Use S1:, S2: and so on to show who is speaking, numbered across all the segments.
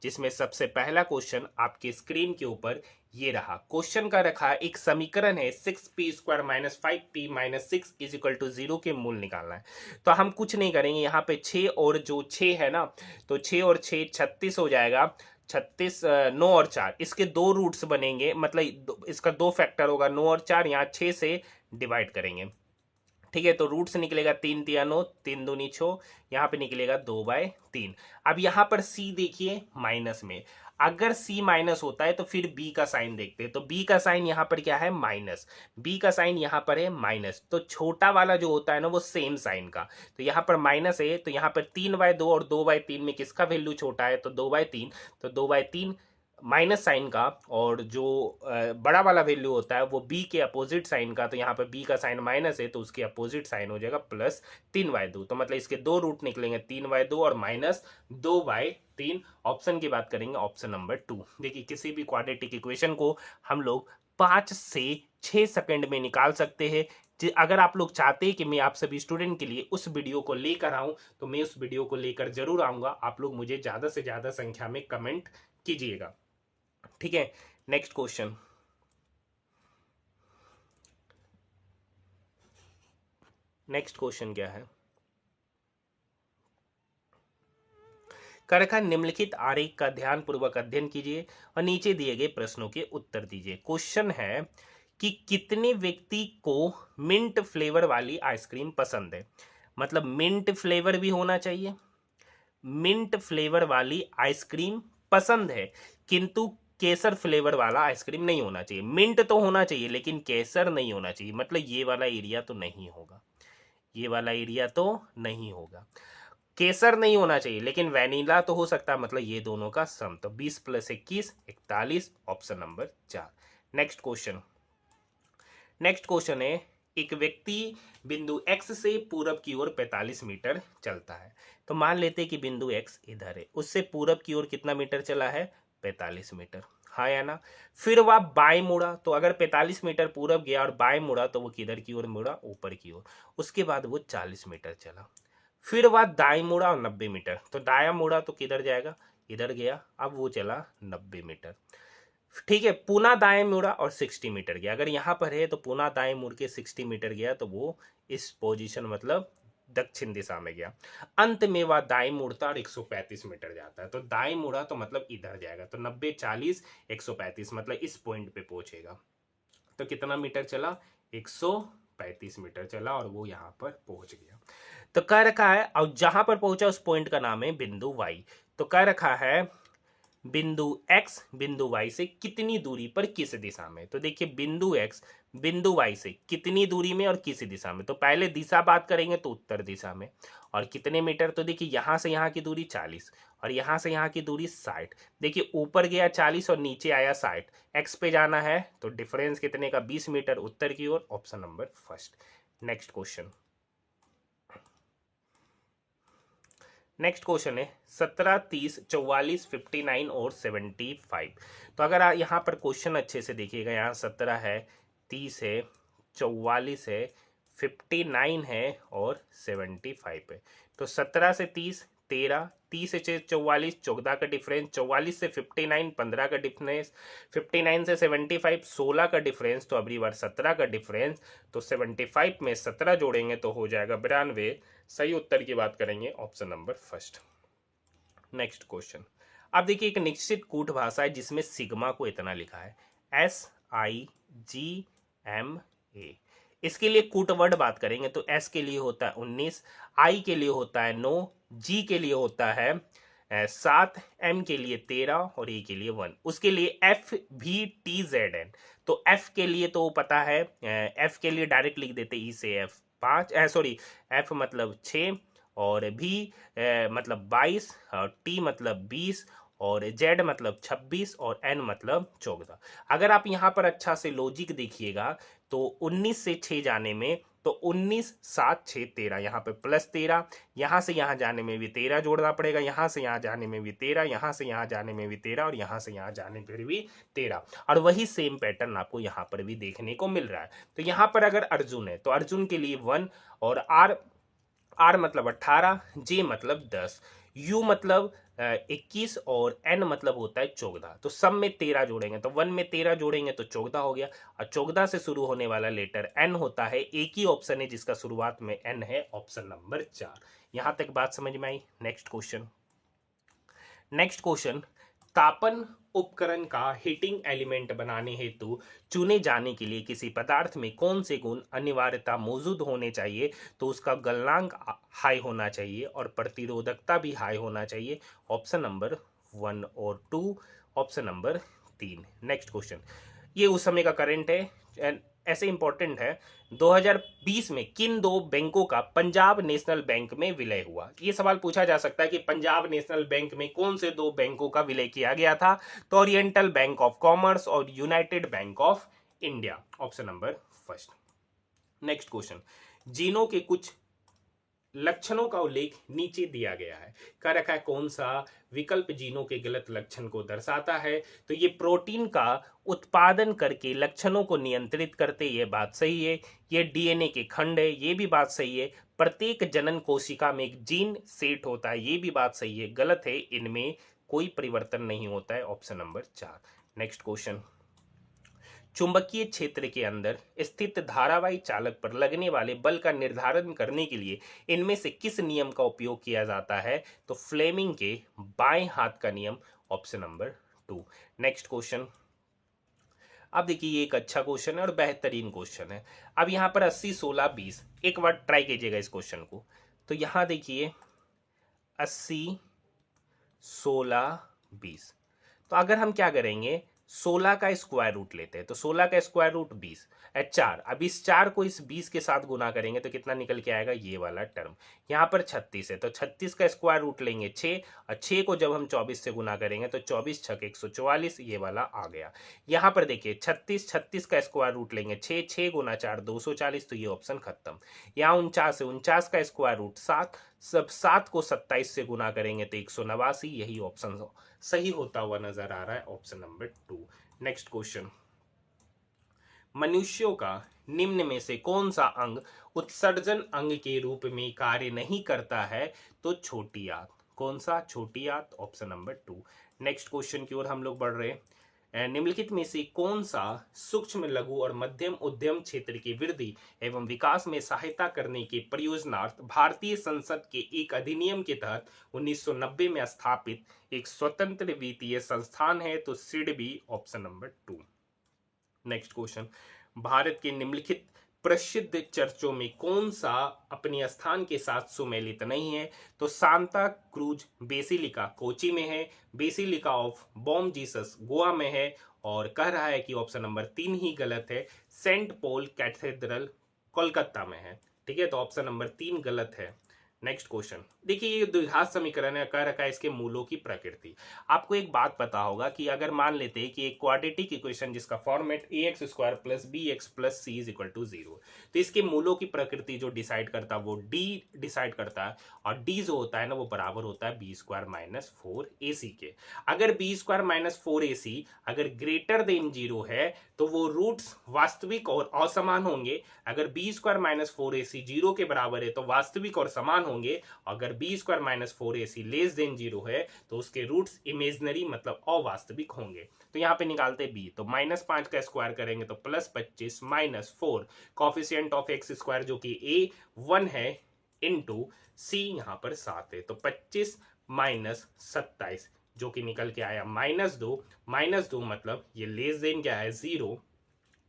S1: जिसमें सबसे पहला क्वेश्चन आपके स्क्रीन के ऊपर ये रहा। क्वेश्चन का रखा एक समीकरण है 6p² - 5p - 6 = 0 के मूल निकालना है। तो हम कुछ नहीं करेंगे, यहाँ पे 6 और जो 6 है ना, तो 6 और 6 36 हो जाएगा। 36 9 और 4 इसके दो रूट्स बनेंगे, मतलब इसका दो फैक्टर होगा, 9 और 4 यहाँ 6 से डिवाइड करेंगे। ठीक है, तो रूट से निकलेगा 3 × 9 3 दूनी 6, यहाँ पे निकलेगा 2/3। अब यहाँ पर c देखिए माइनस में, अगर c माइनस होता है तो फिर b का साइन देखते हैं। तो b का साइन यहाँ पर क्या है, माइनस। b का साइन यहाँ पर है माइनस, तो छोटा वाला जो होता है ना वो सेम साइन का, तो यहाँ पर माइनस है, तो यहाँ पर 3/2 और 2/3 में किसका वैल्यू छोटा है, तो 2/3। तो 2/3 माइनस साइन का, और जो बड़ा वाला वैल्यू होता है वो b के अपोजिट साइन का, तो यहाँ पर b का साइन माइनस है तो उसके अपोजिट साइन हो जाएगा +3/2। तो मतलब इसके दो रूट निकलेंगे, 3/2 और -2/3। ऑप्शन की बात करेंगे, ऑप्शन नंबर 2। देखिए, किसी भी क्वाड्रेटिक इक्वेशन को हम लोग 5 से 6 सेकंड में निकाल सकते हैं। अगर आप लोग चाहते हैं कि मैं आप सभी स्टूडेंट के लिए उस वीडियो को लेकर आऊं, तो मैं उस वीडियो को लेकर जरूर आऊंगा। आप लोग मुझे ज्यादा से ज्यादा संख्या में कमेंट कीजिएगा। ठीक है, नेक्स्ट क्वेश्चन। नेक्स्ट क्वेश्चन क्या है, कर रखा निम्नलिखित आरेख का ध्यानपूर्वक अध्ययन कीजिए और नीचे दिए गए प्रश्नों के उत्तर दीजिए। क्वेश्चन है कि कितने व्यक्ति को मिंट फ्लेवर वाली आइसक्रीम पसंद है। मतलब मिंट फ्लेवर भी होना चाहिए, मिंट फ्लेवर वाली आइसक्रीम पसंद है, किंतु केसर फ्लेवर वाला आइसक्रीम नहीं होना चाहिए। मिंट तो होना चाहिए लेकिन केसर नहीं होना चाहिए, मतलब ये वाला एरिया तो नहीं होगा, ये वाला एरिया तो नहीं होगा। केसर नहीं होना चाहिए लेकिन वैनिला तो हो सकता है, मतलब ये दोनों का सम। तो 20 + 21 41, option number 4। Next question. Next question है, एक व्यक्ति बिंदु x से पूरब की ओर 45 मीटर चलता है। तो मान लेते हैं कि बिंदु x इधर है, उससे पूरब की ओर कितना मीटर चला है, 45 मीटर, हाँ या ना। फिर वह बाएं मुड़ा, तो अगर 45 मीटर पूरब गया और बाएं मुड़ा तो वो किधर की ओर मुड़ा, ऊपर की ओर। उसके बाद वो 40 मीटर चला। फिर वह दाएं मुड़ा और 90 मीटर, तो दाया मुड़ा तो किधर जाएगा, इधर गया, अब वो चला 90 मीटर। ठीक है, पुनः दाएं मुड़ा और 60 मीटर गया। अगर यहां पर है तो पुनः दाएं मुड़ के 60 मीटर गया, तो वो इस पोजीशन मतलब दक्षिण दिशा में गया। अंत में वह दाएं मुड़ता और 135 मीटर जाता है। तो दाएं मुड़ा तो मतलब इधर जाएगा, तो 90 40 135 मतलब इस पॉइंट पे पहुंचेगा। तो कितना मीटर चला, 135 मीटर चला और वो यहां पर पहुंच गया। तो कह रखा है, और जहां पर पहुंचा उस पॉइंट का नाम है बिंदु वाई। तो कह रखा है बिंदु x बिंदु y से कितनी दूरी पर किस दिशा में। तो देखिए, बिंदु x बिंदु y से कितनी दूरी में और किस दिशा में। तो पहले दिशा बात करेंगे तो उत्तर दिशा में, और कितने मीटर, तो देखिए यहां से यहां की दूरी 40 और यहां से यहां की दूरी 60। देखिए ऊपर गया 40 और नीचे आया 60, x पे जाना है तो डिफरेंस कितने का, 20 मीटर उत्तर की ओर, option number 1। Next question. Next question है 17 30 44 59 और 75। तो अगर यहाँ पर क्वेश्चन अच्छे से देखिएगा, यहाँ 17 है, 30 है, 44 है, 59 है और 75 है। तो 17 से 30 13, 30 से 44 14 का डिफरेंस, 44 से 59 15 का डिफरेंस, 59 से 75 16 का डिफरेंस, तो अगली बार 17 का डिफरेंस। तो 75 में 17 जोड़ेंगे तो हो जाएगा 92। सही उत्तर की बात करेंगे, ऑप्शन नंबर 1। Next question. अब देखिए, एक निश्चित कूट भाषा है जिसमें सिग्मा को इतना लिखा है SIGMA। इसके लिए कूट वर्ड बात करेंगे तो S के लिए होता है 19, I के लिए होता है 9, G के लिए होता है 7, M के लिए 13 और A के लिए 1। उसके लिए FVTZN। तो F के लिए तो पता है, F के लिए डायरेक्ट लिख देते E से F 5, सॉरी F मतलब 6, और V मतलब 22, और T मतलब 20, और Z मतलब 26 और N मतलब 14। अगर आप यहाँ पर अच्छा से लॉजिक देखिएगा तो 19 से 6 जाने में, तो 19 7 6 13, यहाँ पे +13, यहाँ से यहाँ जाने में भी 13 जोड़ना पड़ेगा, यहाँ से यहाँ जाने में भी 13, यहाँ से यहाँ जाने में भी 13 और यहाँ से यहाँ जाने पर भी 13। और वही सेम पैटर्न आपको यहाँ पर भी देखने को मिल रहा है। तो यहाँ पर अगर अर्जुन है तो अर्जुन के लिए 1, और R मतलब 18, J मतलब 10, U मतलब 21 और n मतलब होता है 14। तो सब में 13 जोड़ेंगे तो 1 में 13 जोड़ेंगे तो 14 हो गया, और 14 से शुरू होने वाला लेटर n होता है। एक ही ऑप्शन है जिसका शुरुआत में n है, ऑप्शन नंबर 4। यहां तक बात समझ में आई। नेक्स्ट क्वेश्चन, तापन उपकरण का हीटिंग एलिमेंट बनाने हेतु चुने जाने के लिए किसी पदार्थ में कौन से गुण अनिवार्यता मौजूद होने चाहिए? तो उसका गलनांक हाई होना चाहिए और प्रतिरोधकता भी हाई होना चाहिए, ऑप्शन नंबर 1 और 2, ऑप्शन नंबर 3। नेक्स्ट क्वेश्चन, ये उस समय का करंट है, ऐसे इंपॉर्टेंट है। 2020 में किन दो बैंकों का पंजाब नेशनल बैंक में विलय हुआ? ये सवाल पूछा जा सकता है कि पंजाब नेशनल बैंक में कौन से दो बैंकों का विलय किया गया था? तो ओरिएंटल बैंक ऑफ कॉमर्स और United bank of India, option number first. Next question, जीनों के कुछ लक्षणों का उल्लेख नीचे दिया गया है, कह रखा है कौन सा विकल्प जीनों के गलत लक्षण को दर्शाता है? तो ये प्रोटीन का उत्पादन करके लक्षणों को नियंत्रित करते, ये बात सही है। ये डीएनए के खंड है, ये भी बात सही है। प्रत्येक जनन कोशिका में एक जीन सेट होता है, ये भी बात सही है। गलत है, इनमें कोई परिवर्तन नहीं होता है, ऑप्शन नंबर 4। नेक्स्ट क्वेश्चन, चुंबकीय क्षेत्र के अंदर स्थित धारावाही चालक पर लगने वाले बल का निर्धारण करने के लिए इनमें से किस नियम का उपयोग किया जाता है? तो फ्लेमिंग के बाएं हाथ का नियम, ऑप्शन नंबर 2। नेक्स्ट क्वेश्चन, अब देखिए ये एक अच्छा क्वेश्चन है और बेहतरीन क्वेश्चन है। अब यहाँ पर 80 16 20, एक बार ट्राई कीजिएगा इस क्वेश्चन को। तो यहाँ देखिए 80 16 20, तो अगर हम क्या करेंगे, 16 का स्क्वायर रूट लेते हैं, तो 16 का स्क्वायर रूट 20 4। अब इस 4 को इस 20 के साथ गुना करेंगे तो कितना निकल के आएगा, ये वाला टर्म। यहाँ पर 36 है तो 36 का स्क्वायर रूट लेंगे 6, और 6 को जब हम 24 से गुना करेंगे तो 24 छक 144, ये वाला आ गया। यहाँ पर देखिए 36 का स्क्वायर रूट लेंगे 6, 6 गुना 4 240, तो ये ऑप्शन खत्म। यहाँ 49 है, 49 का स्क्वायर रूट 7, सब 7 को 27 से गुना करेंगे तो 189, यही ऑप्शन सही होता हुआ नजर आ रहा है, ऑप्शन नंबर 2। नेक्स्ट क्वेश्चन, मनुष्यों का निम्न में से कौन सा अंग उत्सर्जन अंग के रूप में कार्य नहीं करता है? तो छोटी आंत। कौन सा? छोटी आंत, ऑप्शन नंबर 2। नेक्स्ट क्वेश्चन की ओर हम लोग बढ़ रहे हैं। निम्नलिखित में से कौन सा सूक्ष्म लघु और मध्यम उद्यम क्षेत्र की वृद्धि एवं विकास में सहायता करने के प्रयोजनार्थ भारतीय संसद के एक अधिनियम के तहत 1990 में स्थापित एक स्वतंत्र वित्तीय संस्थान है? तो SIDBI, option number 2। Next question, Bharat के निम्नलिखित प्रसिद्ध चर्चों में कौन सा अपने स्थान के साथ सुमेलित नहीं है? तो सांता क्रूज बेसिलिका कोची में है, basilica of Bom Jesus Goa में है, और कह रहा है कि ऑप्शन नंबर 3 ही गलत है, सेंट पॉल कैथेड्रल कोलकाता में है। ठीक है, तो ऑप्शन नंबर 3 गलत है। नेक्स्ट क्वेश्चन, देखिए ये द्विघात समीकरण है, कह रखा है इसके मूलों की प्रकृति। आपको एक बात पता होगा कि अगर मान लेते हैं कि एक क्वाड्रेटिक इक्वेशन जिसका format ax square plus B X plus C is equal to 0, तो इसके मूलों की प्रकृति जो डिसाइड करता है वो d डिसाइड करता है, और d जो होता है ना वो बराबर होता है बी स्क्वायर माइनस 4ac के। अगर बी स्क्वायर माइनस 4ac अगर ग्रेटर देन 0 है तो वो रूट्स वास्तविक और असमान होंगे। अगर बी स्क्वायर माइनस 4ac 0 के बराबर है तो वास्तविक और समान होंगे। अगर B square minus 4ac less than 0 है तो उसके रूट्स इमेजनरी मतलब अवास्तविक होंगे। तो यहाँ पे निकालते बी, तो -5 का स्क्वायर करेंगे तो +25 minus 4 coefficient of x square जो कि a 1 है इनटू सी यहाँ पर 7 है, तो 25 माइनस 27 जो कि निकल के आया -2। -2 मतलब ये लेस देन क्या है 0,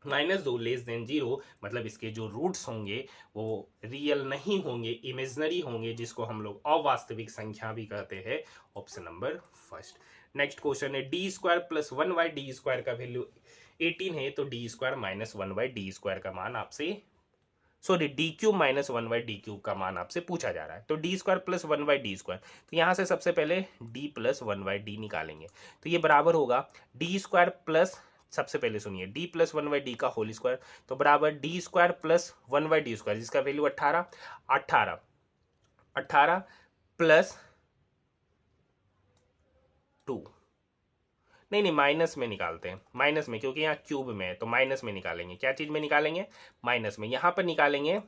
S1: -2 लेस देन 0 मतलब इसके जो रूट्स होंगे वो रियल नहीं होंगे, इमेजनरी होंगे, जिसको हम लोग अवास्तविक संख्या भी कहते हैं, option number first. Next question है D square plus 1/, D square का वैल्यू 18 है तो D square minus 1/d square का मान आपसे, sorry D cube minus 1/d cube का मान आपसे पूछा जा रहा है। तो D square plus 1/d square, तो यहाँ से सबसे पहले d प्लस 1/d निकालेंगे तो ये बराबर होगा डी स्क्वायर प्लस, सबसे पहले सुनिए d प्लस 1/d का होल स्क्वायर, तो बराबर D square plus 1/d square जिसका वैल्यू 18 प्लस 2, नहीं माइनस में निकालते हैं, माइनस में, क्योंकि यहाँ क्यूब में है तो माइनस में निकालेंगे। क्या चीज में निकालेंगे? माइनस में। यहाँ पर निकालेंगे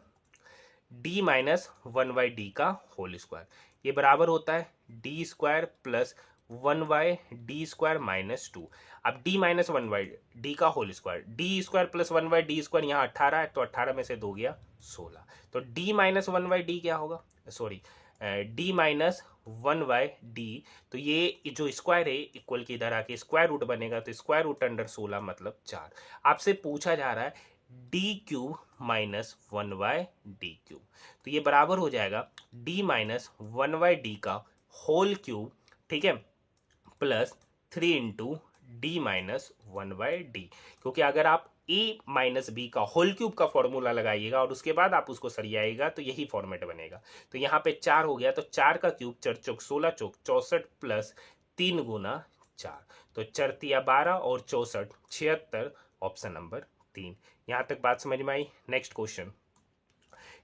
S1: d माइनस 1/d का होल स्क्वायर, ये बराबर होता है D square plus 1/d² minus 2। अब d माइनस 1/d का whole square, D square plus 1/d², यहाँ 18 है तो 18 में से 2 गया 16, तो d माइनस 1/d क्या होगा, सॉरी d माइनस 1/d, तो ये जो स्क्वायर है इक्वल की इधर आके स्क्वायर रूट बनेगा, तो स्क्वायर रूट अंडर 16 मतलब 4। आपसे पूछा जा रहा है d³ माइनस 1/d³, तो ये बराबर हो जाएगा d माइनस 1/d का होल क्यूब, ठीक है, plus 3 into D minus 1/d, क्योंकि अगर आप a माइनस बी का होल क्यूब का फॉर्मूला लगाइएगा और उसके बाद आप उसको सरियाएगा तो यही फॉर्मेट बनेगा। तो यहाँ पे 4 हो गया, तो 4 का क्यूब 4 चौक 16 चौक 64 प्लस 3 गुना 4, तो 4 तिया 12 और 64 76, ऑप्शन नंबर 3। यहाँ तक बात समझ में आई। नेक्स्ट क्वेश्चन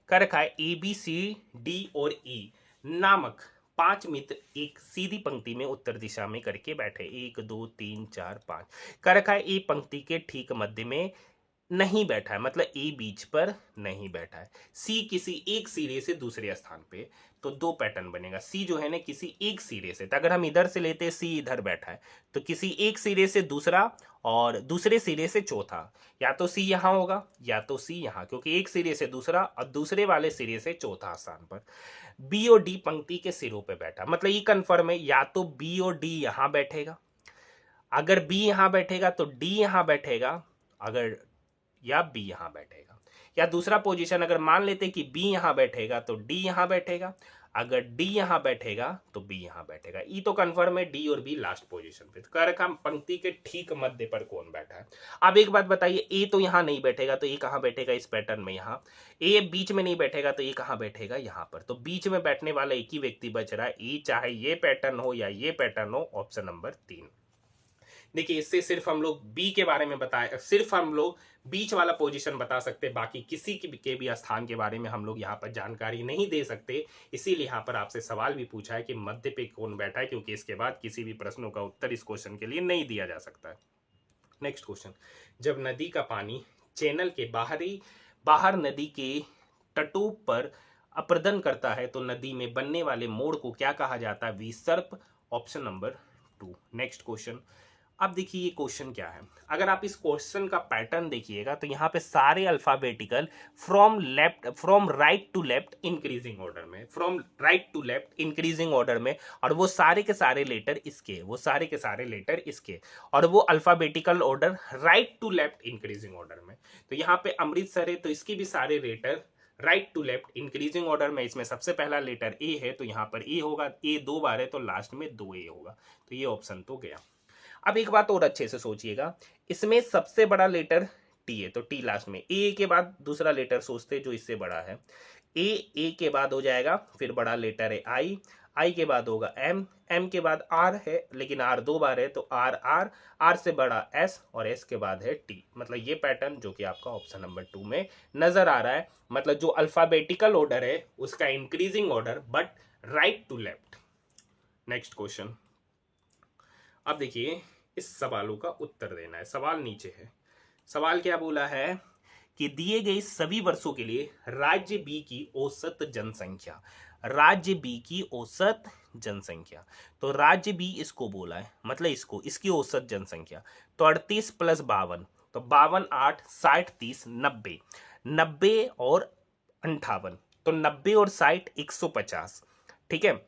S1: कर रखा है ए बी सी डी और ई नामक 5 मित्र एक सीधी पंक्ति में उत्तर दिशा में करके बैठे, 1 2 3 4 5। कर रखा है ए पंक्ति के ठीक मध्य में नहीं बैठा है, मतलब ए बीच पर नहीं बैठा है, सी किसी एक सिरे से दूसरे स्थान पे, तो 2 पैटर्न बनेगा। सी जो है ना किसी एक सिरे से, तो अगर हम इधर से लेते सी इधर बैठा है, तो किसी एक सिरे से दूसरा और दूसरे सिरे से चौथा, या तो सी यहाँ होगा या तो सी यहाँ, क्योंकि एक सिरे से दूसरा और दूसरे वाले सिरे से चौथा स्थान पर। बी और डी पंक्ति के सिरों पे बैठा, मतलब ये कंफर्म है, या तो बी और डी यहाँ बैठेगा, अगर बी यहाँ बैठेगा तो डी यहाँ बैठेगा, अगर या बी यहाँ बैठेगा, या दूसरा पोजीशन अगर मान लेते कि बी यहाँ बैठेगा तो डी यहाँ बैठेगा, अगर डी यहाँ बैठेगा तो बी यहाँ बैठेगा। ई तो कंफर्म है, डी और बी लास्ट पोजीशन पे। तो कह रखा पंक्ति के ठीक मध्य पर कौन बैठा है। अब एक बात बताइए, ए तो यहाँ नहीं बैठेगा तो ए कहाँ बैठेगा, इस पैटर्न में यहाँ। ए बीच में नहीं बैठेगा तो ए कहाँ बैठेगा, यहाँ पर। तो बीच में बैठने वाला एक ही व्यक्ति बच रहा है, ई, चाहे ये पैटर्न हो या ये पैटर्न हो, ऑप्शन नंबर 3। देखिए इससे सिर्फ हम लोग बी के बारे में बताए, सिर्फ हम लोग बीच वाला पोजीशन बता सकते, बाकी किसी के भी स्थान के बारे में हम लोग यहाँ पर जानकारी नहीं दे सकते। इसीलिए यहाँ पर आपसे सवाल भी पूछा है कि मध्य पे कौन बैठा है, क्योंकि इसके बाद किसी भी प्रश्नों का उत्तर इस क्वेश्चन के लिए नहीं दिया जा सकता है। नेक्स्ट क्वेश्चन, जब नदी का पानी चैनल के बाहर नदी के तटों पर अपर्दन करता है तो नदी में बनने वाले मोड़ को क्या कहा जाता है, विसर्प, ऑप्शन नंबर 2। नेक्स्ट क्वेश्चन, अब देखिए ये क्वेश्चन क्या है। अगर आप इस क्वेश्चन का पैटर्न देखिएगा तो यहाँ पे सारे alphabetical from right to left increasing order में, from right to left increasing order में, और वो सारे के सारे लेटर इसके, वो सारे के सारे लेटर इसके, और वो alphabetical order right to left increasing order में। तो यहाँ पे अमृतसर है तो इसके भी सारे letter right to left increasing order में। इसमें सबसे पहला लेटर ए है तो यहाँ पर ए होगा, ए 2 बार है तो लास्ट में 2 ए होगा, तो ये ऑप्शन तो गया। अब एक बात और अच्छे से सोचिएगा, इसमें सबसे बड़ा लेटर टी है तो टी लास्ट में, ए के बाद दूसरा लेटर सोचते जो इससे बड़ा है, ए के बाद हो जाएगा, फिर बड़ा लेटर है आई के बाद होगा एम के बाद आर है, लेकिन आर 2 बार है तो आर से बड़ा एस, और एस के बाद है टी। मतलब ये पैटर्न जो कि आपका ऑप्शन नंबर 2 में नजर आ रहा है, मतलब जो अल्फाबेटिकल ऑर्डर है उसका increasing order but right to left. Next question, अब देखिए इस सवालों का उत्तर देना है। सवाल नीचे है, सवाल क्या बोला है कि दिए गए सभी वर्षों के लिए राज्य बी की औसत जनसंख्या, राज्य बी की औसत जनसंख्या, तो राज्य बी इसको बोला है, मतलब इसको, इसकी औसत जनसंख्या, तो 38 प्लस 52, तो 52 8 60 30 90, 90 और 58, तो 90 और 60 150, ठीक है,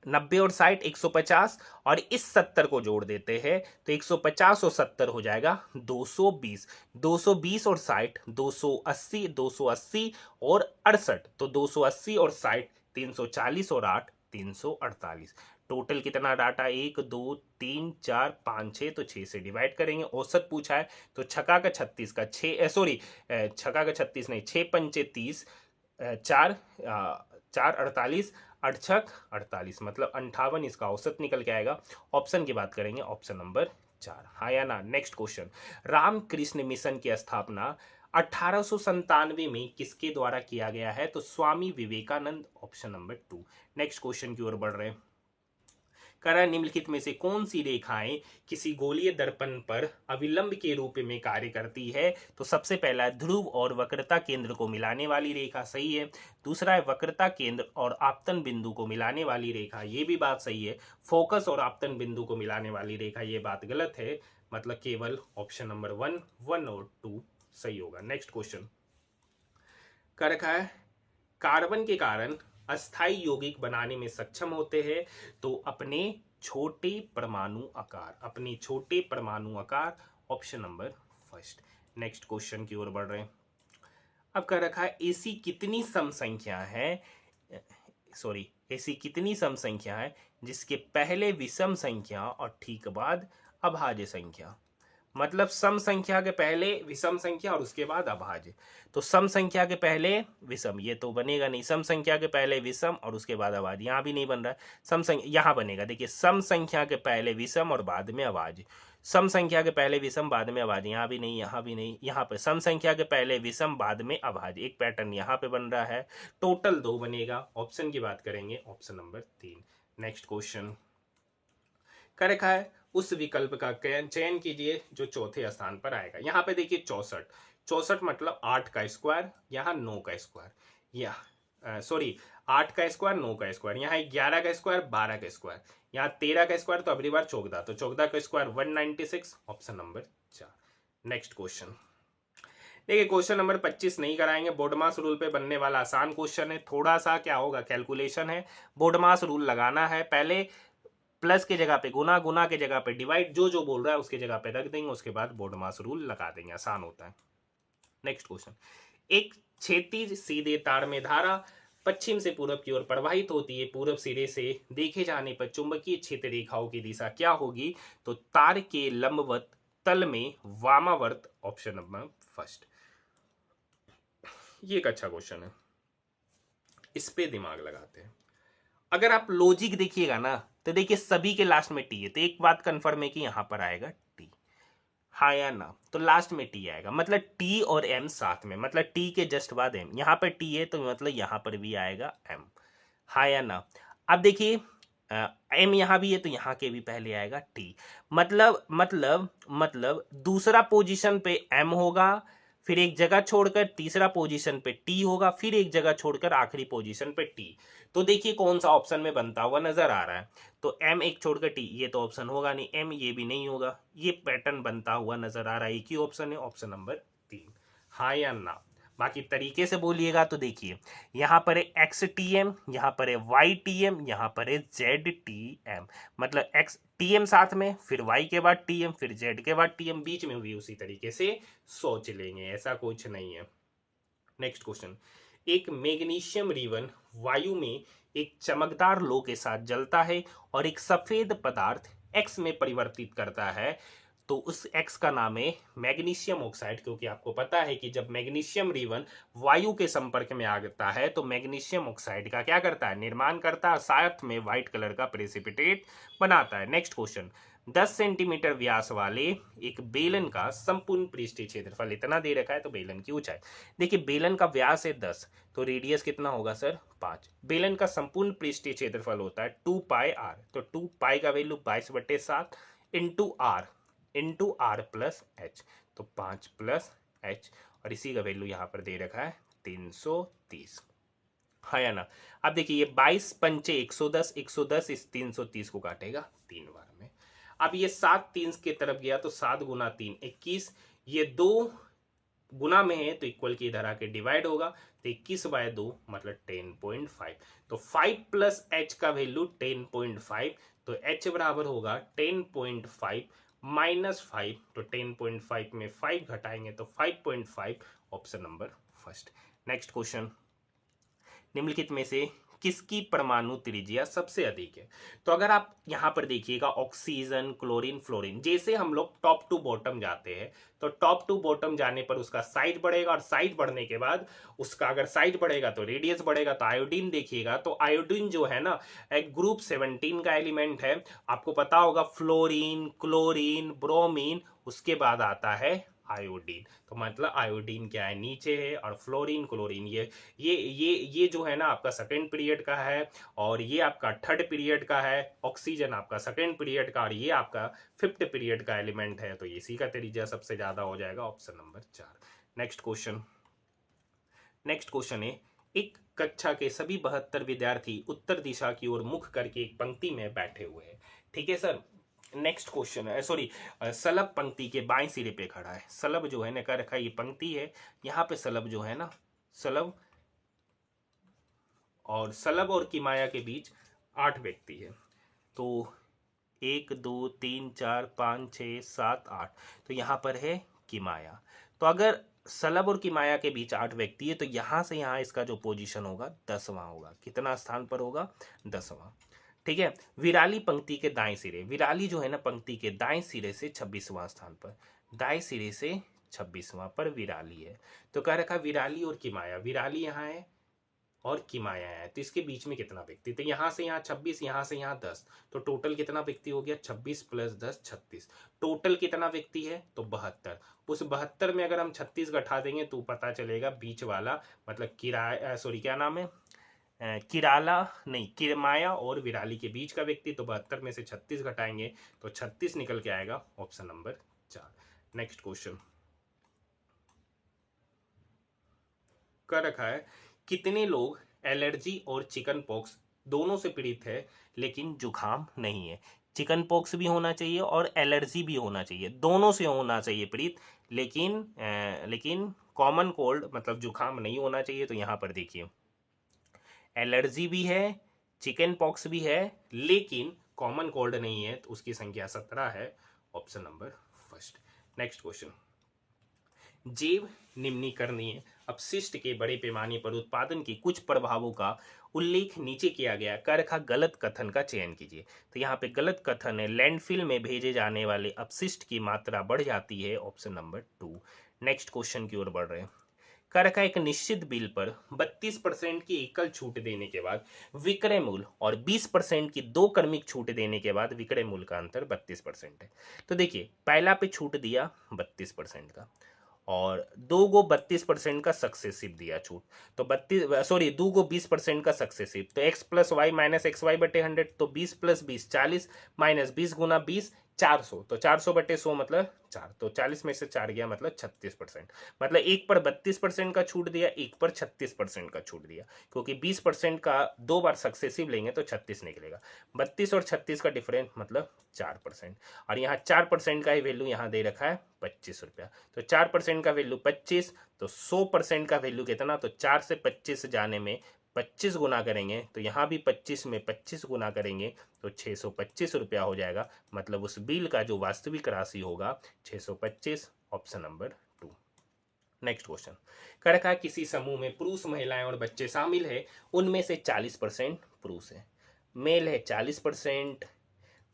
S1: 90 और 60 150, और इस 70 को जोड़ देते हैं तो 150 और 70 हो जाएगा 220, 220 और 60 280, 280 और 68, तो 280 और 60 340 और 8 348। टोटल कितना डाटा, 1 2 3 4 5 6, तो 6 से डिवाइड करेंगे। औसत पूछा है तो छक्का का 36 का 6, सॉरी छक्का का 36 नहीं, 6 पंचे 30, 4 48, 48, मतलब 58 इसका औसत निकल के आएगा। ऑप्शन की बात करेंगे, ऑप्शन नंबर 4, हाँ या ना। नेक्स्ट क्वेश्चन, रामकृष्ण मिशन की स्थापना 1897 में किसके द्वारा किया गया है, तो Swami Vivekananda, option number 2। Next question की ओर बढ़ रहे हैं, कह रहा है निम्नलिखित में से कौन सी रेखाएं किसी गोलीय दर्पण पर अविलंब के रूप में कार्य करती है। तो सबसे पहला ध्रुव और वक्रता केंद्र को मिलाने वाली रेखा, सही है। दूसरा है वक्रता केंद्र और आपतन बिंदु को मिलाने वाली रेखा, ये भी बात सही है। फोकस और आपतन बिंदु को मिलाने वाली रेखा, ये बात गलत है। मतलब केवल ऑप्शन नंबर 1 और 2 सही होगा। नेक्स्ट क्वेश्चन कर रखा है कार्बन के कारण अस्थाई यौगिक बनाने में सक्षम होते हैं तो अपने छोटे परमाणु आकार, अपने छोटे परमाणु आकार, option number first. Next question की ओर बढ़ रहे हैं। अब कर रखा है ऐसी कितनी सम संख्या है, सॉरी ऐसी कितनी सम संख्या है जिसके पहले विषम संख्या और ठीक बाद अभाज्य संख्या। मतलब सम संख्या के पहले विषम संख्या और उसके बाद अभाज्य। तो सम संख्या के पहले विषम, ये तो बनेगा नहीं। सम संख्या के पहले विषम और उसके बाद अभाज्य, यहाँ भी नहीं बन रहा है। सम संख्या यहाँ बनेगा, देखिए सम संख्या के पहले विषम और बाद में अभाज्य। सम संख्या के पहले विषम बाद में अभाज्य, यहाँ भी नहीं, यहाँ भी नहीं। यहाँ पे सम संख्या के पहले विषम बाद में अभाज्य, एक पैटर्न यहाँ पे बन रहा है। टोटल 2 बनेगा। ऑप्शन की बात करेंगे, ऑप्शन नंबर 3। नेक्स्ट क्वेश्चन कर रखा है उस विकल्प का चयन कीजिए जो चौथे स्थान पर आएगा। यहाँ पे देखिए 64 मतलब 8 का स्क्वायर, यहाँ 9 का स्क्वायर, या सॉरी 8 का स्क्वायर 9 का स्क्वायर, यहाँ 11 का स्क्वायर 12 का स्क्वायर, यहाँ 13 का स्क्वायर, तो अगली बार 14, तो 14 का square 196, option number 4। Next question देखिए क्वेश्चन नंबर 25 नहीं कराएंगे, बोर्डमास रूल पे बनने वाला आसान क्वेश्चन है। थोड़ा सा क्या होगा, कैलकुलेशन है। बोर्डमास रूल लगाना है, पहले प्लस के जगह पे गुना, गुना के जगह पे डिवाइड, जो जो बोल रहा है उसके जगह पे रख देंगे, उसके बाद बोर्डमास रूल लगा देंगे, आसान होता है। नेक्स्ट क्वेश्चन एक क्षैतिज सीधे तार में धारा पश्चिम से पूर्व की ओर प्रवाहित होती है। पूर्व सिरे से देखे जाने पर चुंबकीय क्षेत्र रेखाओं की दिशा क्या होगी। तो तार के लंबवत तल में वामावर्त, ऑप्शन नंबर फर्स्ट। ये एक अच्छा क्वेश्चन है, इस पे दिमाग लगाते हैं। अगर आप लॉजिक देखिएगा ना तो देखिए सभी के लास्ट में टी है, तो एक बात कंफर्म है कि यहां पर आएगा टी, हाँ या ना। तो लास्ट में टी आएगा, मतलब टी और एम साथ में, मतलब टी के जस्ट बाद एम। यहां पर टी है तो मतलब यहां पर भी आएगा एम, हाँ या ना। अब देखिए एम यहां भी है तो यहां के भी पहले आएगा टी। मतलब दूसरा पोजीशन पे एम होगा, फिर एक जगह छोड़कर तीसरा पोजीशन पे टी होगा, फिर एक जगह छोड़कर आखिरी पोजीशन पे टी। तो देखिए कौन सा ऑप्शन में बनता हुआ नजर आ रहा है। तो एम एक छोड़कर टी, ये तो ऑप्शन होगा नहीं, एम ये भी नहीं होगा, ये पैटर्न बनता हुआ नजर आ रहा है। एक ही ऑप्शन है, ऑप्शन नंबर 3, हाँ या ना। बाकी तरीके से बोलिएगा तो देखिए यहाँ पर है एक्स टी एम, यहाँ पर है वाई टी एम, यहाँ पर है जेड टी एम। मतलब एक्स टी एम साथ में, फिर वाई के बाद टी एम, फिर जेड के बाद टी एम, बीच में भी उसी तरीके से सोच लेंगे, ऐसा कुछ नहीं है। नेक्स्ट क्वेश्चन एक मैग्नीशियम रिबन वायु में एक चमकदार लो के साथ जलता है और एक सफेद पदार्थ एक्स में परिवर्तित करता है, तो उस एक्स का नाम है मैग्नीशियम ऑक्साइड। क्योंकि आपको पता है कि जब मैग्नीशियम रिबन वायु के संपर्क में आता है तो मैग्नीशियम ऑक्साइड का क्या करता है, निर्माण करता है, साथ में व्हाइट कलर का प्रेसिपिटेट बनाता है। नेक्स्ट क्वेश्चन 10 सेंटीमीटर व्यास वाले एक बेलन का संपूर्ण पृष्ठीय क्षेत्रफल इतना दे रखा है, तो बेलन की ऊंचाई देखिए, बेलन का व्यास है 10, तो रेडियस कितना होगा सर 5। बेलन का संपूर्ण पृष्ठीय क्षेत्रफल होता है 2 पाई आर, तो 2 पाई का value 22/7 into R plus H, तो 5 प्लस एच, और इसी का वैल्यू यहाँ पर दे रखा है 330, हाँ या ना। अब देखिए ये 22 पंचे 110, 110 इस 330 को काटेगा 3 बार में। अब ये 7 3 के तरफ गया तो 7 गुना 3 21, ये 2 गुना में है तो इक्वल की इधर आके डिवाइड होगा, तो 21/2 मतलब 10.5, तो 5 प्लस एच का वैल्यू 10.5, तो एच बराबर होगा 10.5 माइनस 5, तो 10.5 में 5 घटाएंगे तो 5.5, option number first. Next question निम्नलिखित में से किसकी परमाणु त्रिज्या सबसे अधिक है। तो अगर आप यहां पर देखिएगा ऑक्सीजन, क्लोरीन, फ्लोरीन, जैसे हम लोग टॉप टू बॉटम जाते हैं तो टॉप टू बॉटम जाने पर उसका साइज बढ़ेगा, और साइज बढ़ने के बाद उसका अगर साइज बढ़ेगा तो रेडियस बढ़ेगा। तो आयोडीन देखिएगा, तो आयोडीन जो है ना एक ग्रुप 17 का एलिमेंट है। आपको पता होगा फ्लोरीन, क्लोरीन, ब्रोमीन, उसके बाद आता है आयोडीन। तो मतलब आयोडीन क्या है, नीचे है, और फ्लोरीन क्लोरीन ये जो है ना आपका सेकेंड पीरियड का है, और ये आपका थर्ड पीरियड का है। ऑक्सीजन आपका सेकेंड पीरियड का, और ये आपका फिफ्थ पीरियड का एलिमेंट है। तो इसी का त्रिज्या सबसे ज्यादा हो जाएगा, ऑप्शन नंबर 4। नेक्स्ट क्वेश्चन है, एक कक्षा के सभी 72 विद्यार्थी उत्तर दिशा की ओर मुख करके एक पंक्ति में बैठे हुए हैं। ठीक है सर। नेक्स्ट क्वेश्चन है, सॉरी, सलब पंक्ति के बाएं सिरे पे खड़ा है। सलब जो है ना, कर रखा है, ये पंक्ति है, यहाँ पे सलब जो है ना, सलब और किमाया के बीच 8 व्यक्ति है। तो 1 2 3 4 5 6 7 8, तो यहाँ पर है किमाया। तो अगर सलब और किमाया के बीच 8 व्यक्ति है, तो यहां से यहां इसका जो पोजीशन होगा 10वां होगा। कितना स्थान पर होगा, 10वां। ठीक है। विराली पंक्ति के दाएं सिरे, विराली जो है ना पंक्ति के दाएं सिरे से 26वां स्थान पर, दाएं सिरे से 26वां पर विराली है। तो कह रखा विराली और किमाया, विराली यहाँ है और किमाया है, तो इसके बीच में कितना व्यक्ति, तो यहां से यहाँ 26, यहां से यहाँ 10, तो टोटल कितना व्यक्ति हो गया, 26 + 10 36। टोटल कितना व्यक्ति है, तो 72। उस 72 में अगर हम 36 घटा देंगे तो पता चलेगा बीच वाला, मतलब क्या नाम है, किराला नहीं, किरमाया और विराली के बीच का व्यक्ति। तो 72 में से 36 घटाएंगे तो 36 निकल के आएगा, ऑप्शन नंबर 4। नेक्स्ट क्वेश्चन कर रखा है, कितने लोग एलर्जी और चिकन पॉक्स दोनों से पीड़ित है लेकिन जुकाम नहीं है। चिकन पॉक्स भी होना चाहिए और एलर्जी भी होना चाहिए, दोनों से होना चाहिए पीड़ित, लेकिन कॉमन कोल्ड मतलब जुकाम नहीं होना चाहिए। तो यहाँ पर देखिए, एलर्जी भी है, चिकन पॉक्स भी है, लेकिन कॉमन कोल्ड नहीं है, तो उसकी संख्या 17 है, option number first. Next question, जैव निम्नीकरणीय अपशिष्ट के बड़े पैमाने पर उत्पादन के कुछ प्रभावों का उल्लेख नीचे किया गया, कर रखा गलत कथन का चयन कीजिए। तो यहाँ पे गलत कथन है, लैंडफिल में भेजे जाने वाले अपशिष्ट की मात्रा बढ़ जाती है, ऑप्शन नंबर 2। नेक्स्ट क्वेश्चन की ओर बढ़ रहे हैं। कर रखा एक निश्चित बिल पर 32% की एकल छूट देने के बाद विक्रय मूल्य और 20% की 2 क्रमिक छूट देने के बाद विक्रय मूल्य का अंतर 32% है। तो देखिए, पहला पे छूट दिया 32% का, और 2 गो 32% का सक्सेसिव दिया छूट, तो 2 गो 20% का सक्सेसिव, तो x + y - xy/100, तो 20 + 20 40 - 20 × 20 400, तो 400/100 मतलब 4, तो 40 में से 4 गया, मतलब 36%। मतलब एक पर 32% का छूट दिया, एक पर 36% का छूट दिया, क्योंकि 20% का 2 बार सक्सेसिव लेंगे तो 36 निकलेगा। 32 और 36 का डिफरेंस मतलब 4%, और यहाँ 4% का ही वैल्यू यहाँ दे रखा है 25 रुपया, तो 4% का वैल्यू 25, तो 100% का वैल्यू कितना, तो 4 से 25 जाने में 25 गुना करेंगे, तो यहाँ भी 25 में 25 गुना करेंगे तो 625 रुपया हो जाएगा। मतलब उस बिल का जो वास्तविक राशि होगा 625, ऑप्शन नंबर 2। नेक्स्ट क्वेश्चन, कह रखा है किसी समूह में पुरुष, महिलाएं और बच्चे शामिल है, उनमें से 40% पुरुष है, मेल है 40%,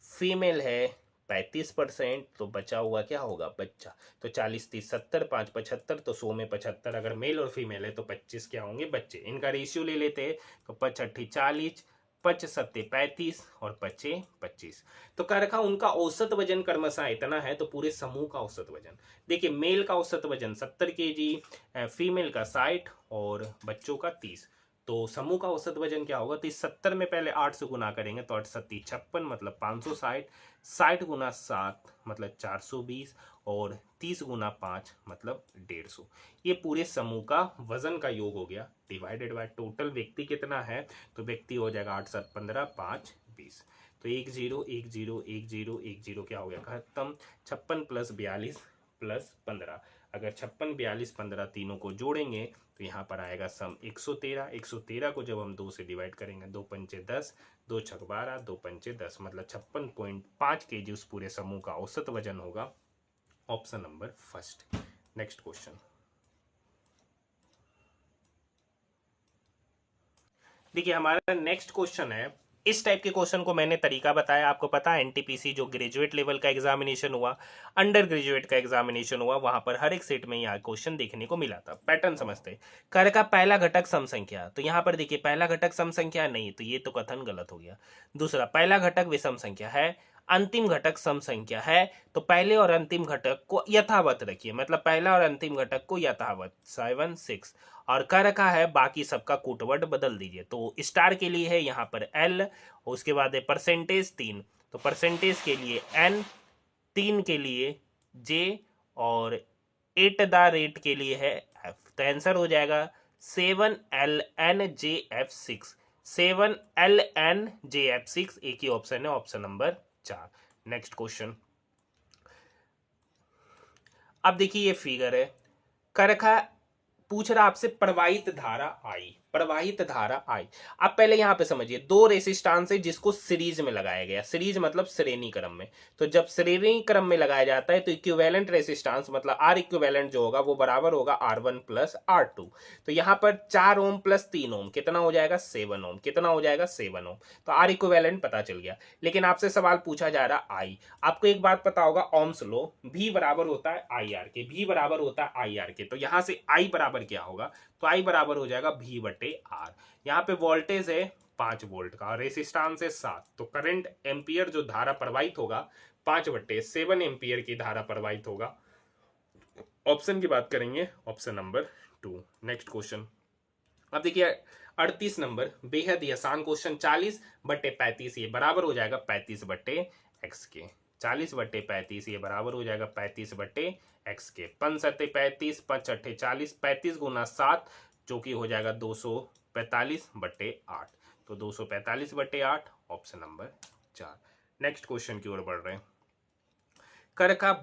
S1: फीमेल है 35%, तो बचा हुआ क्या होगा, बच्चा। तो 40 30 70 5 75, तो 100 में 75, अगर मेल और फीमेल है तो 25 क्या होंगे, बच्चे। इनका रेशियो ले लेते हैं, तो 5 8 40, 5 7 35 और 5 25। तो कह रखा उनका औसत वजन क्रमशः इतना है, तो पूरे समूह का औसत वजन देखिए, मेल का औसत वजन 70 kg, फीमेल का 60 और बच्चों का 30। तो समूह का औसत वजन क्या होगा, तो इस 70 में पहले 8 से गुना करेंगे, तो 8 7 56 मतलब 560, 60 × 7 मतलब 420, और 30 × 5 मतलब 150। ये पूरे समूह का वजन का योग हो गया, डिवाइडेड बाय टोटल व्यक्ति कितना है, तो व्यक्ति हो जाएगा 8 7 15 5 20, तो 10 10 10 10 क्या हो गया, खत्म। 56 + 42 + 15, अगर 56 42 15 तीनों को जोड़ेंगे तो यहाँ पर आएगा सम 113। 113 को जब हम 2 से डिवाइड करेंगे, 2 पंचे 10, 2 छक 12, 2 पंचे 10, मतलब 56.5 kg उस पूरे समूह का औसत वजन होगा, option number first. Next question, देखिए हमारा नेक्स्ट क्वेश्चन है, इस टाइप के क्वेश्चन को मैंने तरीका बताया, आपको पता है एनटीपीसी जो ग्रेजुएट लेवल का एग्जामिनेशन हुआ, अंडर ग्रेजुएट का एग्जामिनेशन हुआ, वहां पर हर एक सेट में यह क्वेश्चन देखने को मिला था। पैटर्न समझते, कर का पहला घटक सम संख्या, तो यहाँ पर देखिए पहला घटक सम संख्या नहीं, तो ये तो कथन गलत हो गया। दूसरा, पहला घटक विषम संख्या है, अंतिम घटक सम संख्या है तो पहले और अंतिम घटक को यथावत रखिए, मतलब पहला और अंतिम घटक को यथावत 7 6, और कर रखा है बाकी सबका कूटवट बदल दीजिए। तो स्टार के लिए है यहाँ पर एल, उसके बाद है परसेंटेज 3, तो परसेंटेज के लिए एन, 3 के लिए जे, और 8 द रेट के लिए है एफ। तो आंसर हो जाएगा 7LNJF6, 7LNJF6 एक ही ऑप्शन है, ऑप्शन नंबर 4। Next question. अब देखिए ये फिगर है, कर रखा पूछ रहा आपसे प्रवाहित धारा आई, प्रवाहित धारा आई। अब पहले यहां पे समझिए, दो रेसिस्टेंस है जिसको सीरीज में लगाया गया, सीरीज मतलब श्रेणी क्रम में। तो जब श्रेणी क्रम में लगाया जाता है तो इक्विवेलेंट रेसिस्टेंस मतलब आर इक्विवेलेंट जो होगा वो बराबर होगा R1 प्लस R2। तो यहां पर 4 ओम प्लस 3 ओम कितना हो जाएगा 7 ओम, कितना हो जाएगा 7 ओम। तो आर इक्विवेलेंट पता चल गया। लेकिन आपसे सवाल पूछा जा रहा आई। आपको एक बात पता होगा ओम्स लो, V बराबर होता है IR के, V बराबर होता है IR के। तो यहां से I बराबर क्या होगा, तो I बराबर हो जाएगा V बटे R। यहाँ पे वोल्टेज है 5 वोल्ट का और रेसिस्टेंस है 7, तो करंट एम्पियर जो धारा प्रवाहित होगा 5 बटे 7 एम्पियर की धारा प्रवाहित होगा। ऑप्शन की बात करेंगे, ऑप्शन नंबर 2। Next question. अब देखिए 38 नंबर, बेहद ही आसान क्वेश्चन। 40 बटे 35 ये बराबर हो जाएगा 35 बटे एक्स के। 40 बटे 35 ये बराबर हो जाएगा 35 बटे एक्स के। 5 सत्ते 35, 5 अट्ठे 40, 35 गुना 7 जो कि हो जाएगा 245 बटे 8। तो 245 बटे 8 ऑप्शन नंबर 4। नेक्स्ट क्वेश्चन की ओर बढ़ रहे हैं। कर का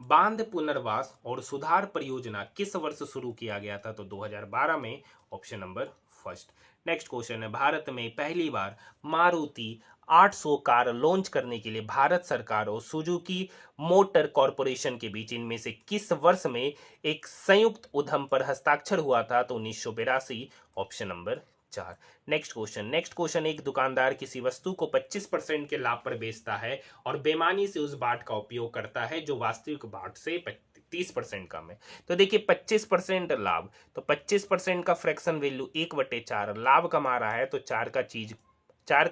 S1: बांध पुनर्वास और सुधार परियोजना किस वर्ष शुरू किया गया था, तो 2012 में, option number first. Next question है, भारत में पहली बार मारुति 800 कार लॉन्च करने के लिए भारत सरकार और सुजुकी मोटर कॉरपोरेशन के बीच इनमें से किस वर्ष में एक संयुक्त उद्यम पर हस्ताक्षर हुआ था, तो 1982, ऑप्शन नंबर 4। नेक्स्ट क्वेश्चन, एक दुकानदार किसी वस्तु को 25% के लाभ पर बेचता है और बेईमानी से उस बाट का उपयोग करता है जो वास्तविक बाट से 30% कम है। तो देखिए 25% लाभ, तो 25% का फ्रैक्शन वैल्यू 1/4, लाभ कमा रहा है तो 4 का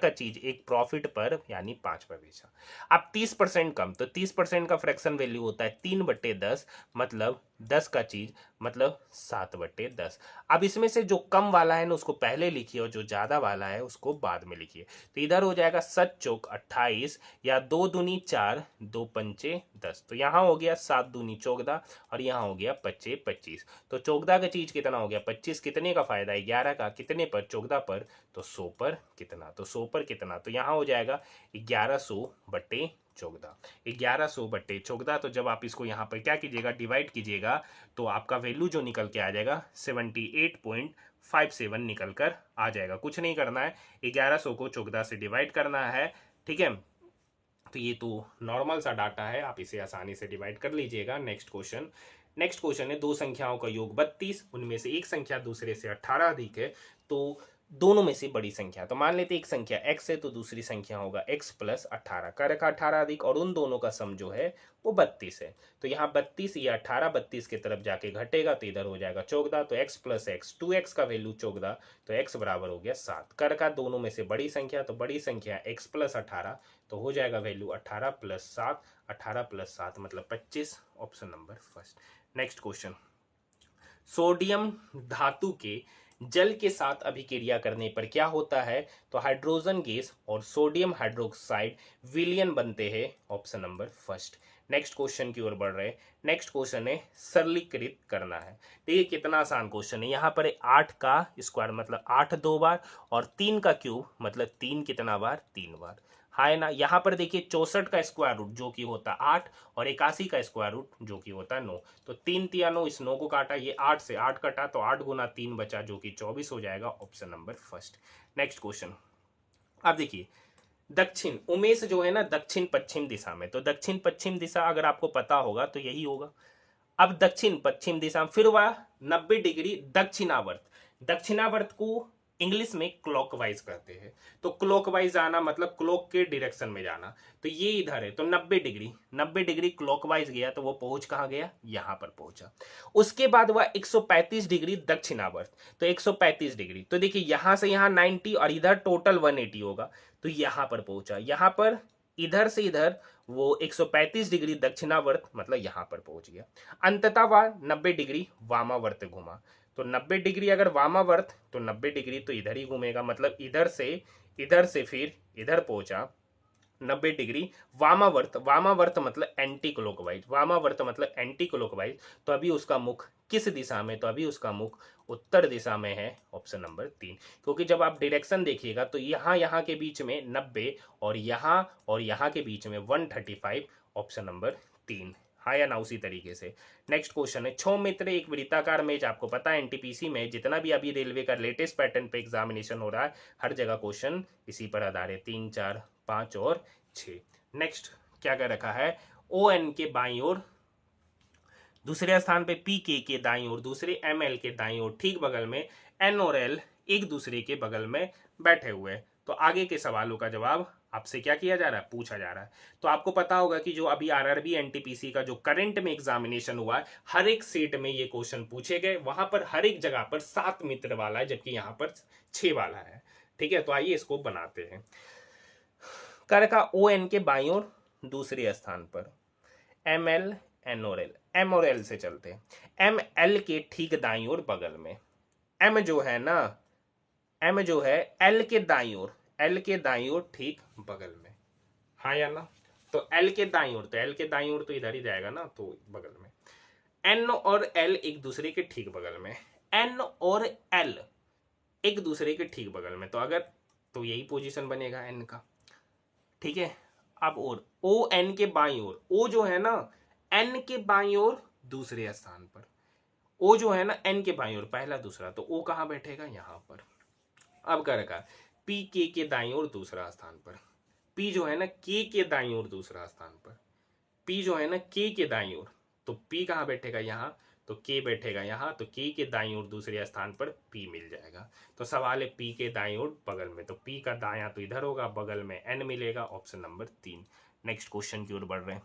S1: चीज एक प्रॉफिट पर यानी 5 पर बेचा। अब 30% कम, तो 30% का फ्रैक्शन वैल्यू होता है 3/10, मतलब 10 का चीज मतलब 7/10। अब इसमें से जो कम वाला है ना उसको पहले लिखिए और जो ज्यादा वाला है उसको बाद में लिखिए। तो इधर हो जाएगा 7 चौक 28 या 2 दूनी 4, 2 पंचे 10। तो यहाँ हो गया 7 दूनी 14 और यहाँ हो गया 5 25। तो 14 का चीज कितना हो गया 25, कितने का फायदा 11 का, कितने पर 14 पर, तो 100 पर कितना, तो 100 पर कितना, तो यहाँ हो जाएगा 1100 बटे 14, 1100 बटे 14। तो जब आप इसको यहाँ पर क्या कीजिएगा डिवाइड कीजिएगा तो आपका वैल्यू जो निकल के आ जाएगा 78.57 निकल कर आ जाएगा। कुछ नहीं करना है, 1100 को 14 से डिवाइड करना है, ठीक है। तो ये तो नॉर्मल सा डाटा है, आप इसे आसानी से डिवाइड कर लीजिएगा। नेक्स्ट क्वेश्चन है, दो संख्याओं का योग 32, उनमें से एक संख्या दूसरे से 18 अधिक है, तो दोनों में से बड़ी संख्या, तो मान लेते एक संख्या x है तो दूसरी संख्या होगा x प्लस 18, कर रखा 18 अधिक और उन दोनों का सम जो है वो 32 है। तो यहाँ 32 या 18 32 की तरफ जाके घटेगा तो इधर हो जाएगा 14, तो x प्लस x, 2x का वैल्यू 14, तो x बराबर हो गया 7। कर रखा दोनों में से बड़ी संख्या, तो बड़ी संख्या x प्लस 18, तो हो जाएगा वैल्यू 18 प्लस 7, 18 प्लस 7 मतलब 25, option number first. Next question, sodium धातु के जल के साथ अभिक्रिया करने पर क्या होता है, तो हाइड्रोजन गैस और सोडियम हाइड्रोक्साइड विलयन बनते हैं, option number first. Next question की ओर बढ़ रहे हैं। नेक्स्ट क्वेश्चन है सरलीकृत करना है। देखिए कितना आसान क्वेश्चन है, यहाँ पर 8 का स्क्वायर मतलब 8 2 बार और 3 का क्यूब मतलब 3 कितना बार 3 बार, हाँ है ना। यहाँ पर देखिए 64 का स्क्वायर रूट जो कि होता है 8 और 81 का स्क्वायर रूट जो कि होता है 9, तो 3 तिया 9, इस 9 को काटा, ये 8 से 8 कटा तो 8 गुना 3 बचा जो कि 24 हो जाएगा, option number first. Next question, अब देखिए दक्षिण उमेश जो है ना दक्षिण पश्चिम दिशा में, तो दक्षिण पश्चिम दिशा अगर आपको पता होगा तो यही होगा। अब दक्षिण पश्चिम दिशा में फिर वह 90 डिग्री दक्षिणावर्त को इंग्लिश में क्लॉकवाइज कहते हैं। तो क्लॉकवाइज आना मतलब क्लॉक के डायरेक्शन में जाना, तो ये इधर है तो 90 डिग्री क्लॉकवाइज गया तो वो पहुंच कहाँ गया, यहां पर पहुंचा। उसके बाद वह 135 डिग्री दक्षिणावर्त, तो 135 डिग्री, तो देखिए यहां से यहां 90 और इधर टोटल 180 होगा, तो यहां पर पहुंचा। यहां पर इधर से इधर वो 135 डिग्री दक्षिणावर्त मतलब यहां पर पहुंच गया। अंततः वह 90 डिग्री वामावर्त घूमा। तो 90 डिग्री अगर वामावर्त तो 90 डिग्री तो इधर ही घूमेगा, मतलब इधर से फिर इधर पहुंचा 90 डिग्री वामावर्त। वामावर्त मतलब एंटी क्लॉकवाइज, वामावर्त मतलब एंटी क्लॉकवाइज। तो अभी उसका मुख किस दिशा में, तो अभी उसका मुख उत्तर दिशा में है, ऑप्शन नंबर 3। क्योंकि जब आप डायरेक्शन देखिएगा तो यहाँ के बीच में 90 और यहाँ के बीच में 135, ऑप्शन नंबर 3। हाँ या ना उसी तरीके से। नेक्स्ट क्वेश्चन है, छो मित्र एक वृत्ताकार मेज। आपको पता है एनटीपीसी में जितना भी अभी रेलवे का लेटेस्ट पैटर्न पे एग्जामिनेशन हो रहा है, हर जगह क्वेश्चन इसी पर आधारित 3, 4, 5 और 6। नेक्स्ट क्या कर रखा है, ओ एन के बाईं ओर दूसरे स्थान पे पी के दाईं ओर दूसरे एम एल के दाईं ओर ठीक बगल में एन और एल एक दूसरे के बगल में बैठे हुए। तो आगे के सवालों का जवाब आपसे क्या किया जा रहा है, पूछा जा रहा है। तो आपको पता होगा कि जो अभी आरआरबी एनटीपीसी का जो करंट में एग्जामिनेशन हुआ है, हर एक सेट में ये क्वेश्चन पूछे गए। वहां पर हर एक जगह पर 7 मित्र वाला है, जबकि यहाँ पर 6 वाला है। ठीक है, तो आइए इसको बनाते हैं। कर का ओ एन के बाईं ओर दूसरे स्थान पर एम एल एन और एल, एम और एल से चलते हैं। एम एल के ठीक दाईं ओर बगल में, एम जो है ना, एम जो है एल के दाईं ओर, एल के दाईं ओर ठीक बगल में। हाँ या ना, तो एल के दाईं ओर, तो एल के दाईं ओर तो इधर ही जाएगा ना, तो बगल में। एन और एल एक दूसरे के ठीक बगल में, एन और एल एक दूसरे के ठीक बगल में, तो अगर तो यही पोजीशन बनेगा एन का। ठीक है, अब और ओ एन के बाईं ओर, ओ जो है ना एन के बाईं ओर दूसरे स्थान पर, ओ जो है ना एन के बाईं ओर पहला दूसरा, तो ओ कहां बैठेगा, यहां पर। अब क्या रखा, पी के दाईं ओर दूसरा स्थान पर, पी जो है ना के दाईं ओर दूसरा स्थान पर, पी जो है ना के दाईं ओर, तो पी कहां बैठेगा, यहां, तो के बैठेगा यहां, तो के दाईं ओर दूसरे स्थान पर पी मिल जाएगा। तो सवाल है पी के दाईं ओर बगल में, तो पी का दायां तो इधर होगा, बगल में एन मिलेगा, ऑप्शन नंबर 3। नेक्स्ट क्वेश्चन की ओर बढ़ रहे हैं।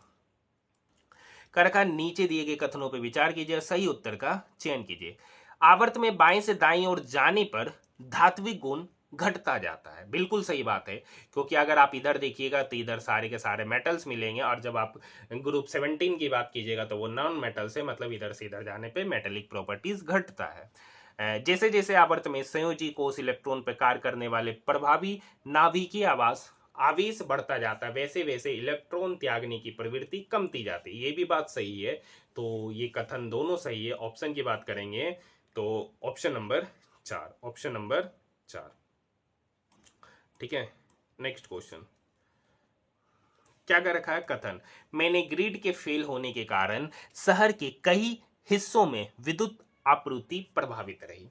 S1: करका नीचे दिए गए कथनों पर विचार कीजिए, सही उत्तर का चयन कीजिए। आवर्त में बाएं से दाईं ओर जाने पर धात्विक गुण घटता जाता है। बिल्कुल सही बात है, क्योंकि अगर आप इधर देखिएगा तो इधर सारे के सारे मेटल्स मिलेंगे, और जब आप ग्रुप 17 की बात कीजिएगा तो वो नॉन मेटल्स है, मतलब इधर से इधर जाने पे मेटेलिक प्रॉपर्टीज घटता है। जैसे जैसे आवर्त में संयोजी कोष इलेक्ट्रॉन पर कार्य करने वाले प्रभावी नाभिकीय आवेश बढ़ता जाता है, वैसे वैसे इलेक्ट्रॉन त्यागने की प्रवृत्ति कमती जाती है। ये भी बात सही है, तो ये कथन दोनों सही है। ऑप्शन की बात करेंगे तो ऑप्शन नंबर 4, ऑप्शन नंबर 4। ठीक है, नेक्स्ट क्वेश्चन क्या कर रखा है, कथन मैंने ग्रिड के फेल होने के कारण शहर के कई हिस्सों में विद्युत आपूर्ति प्रभावित रही।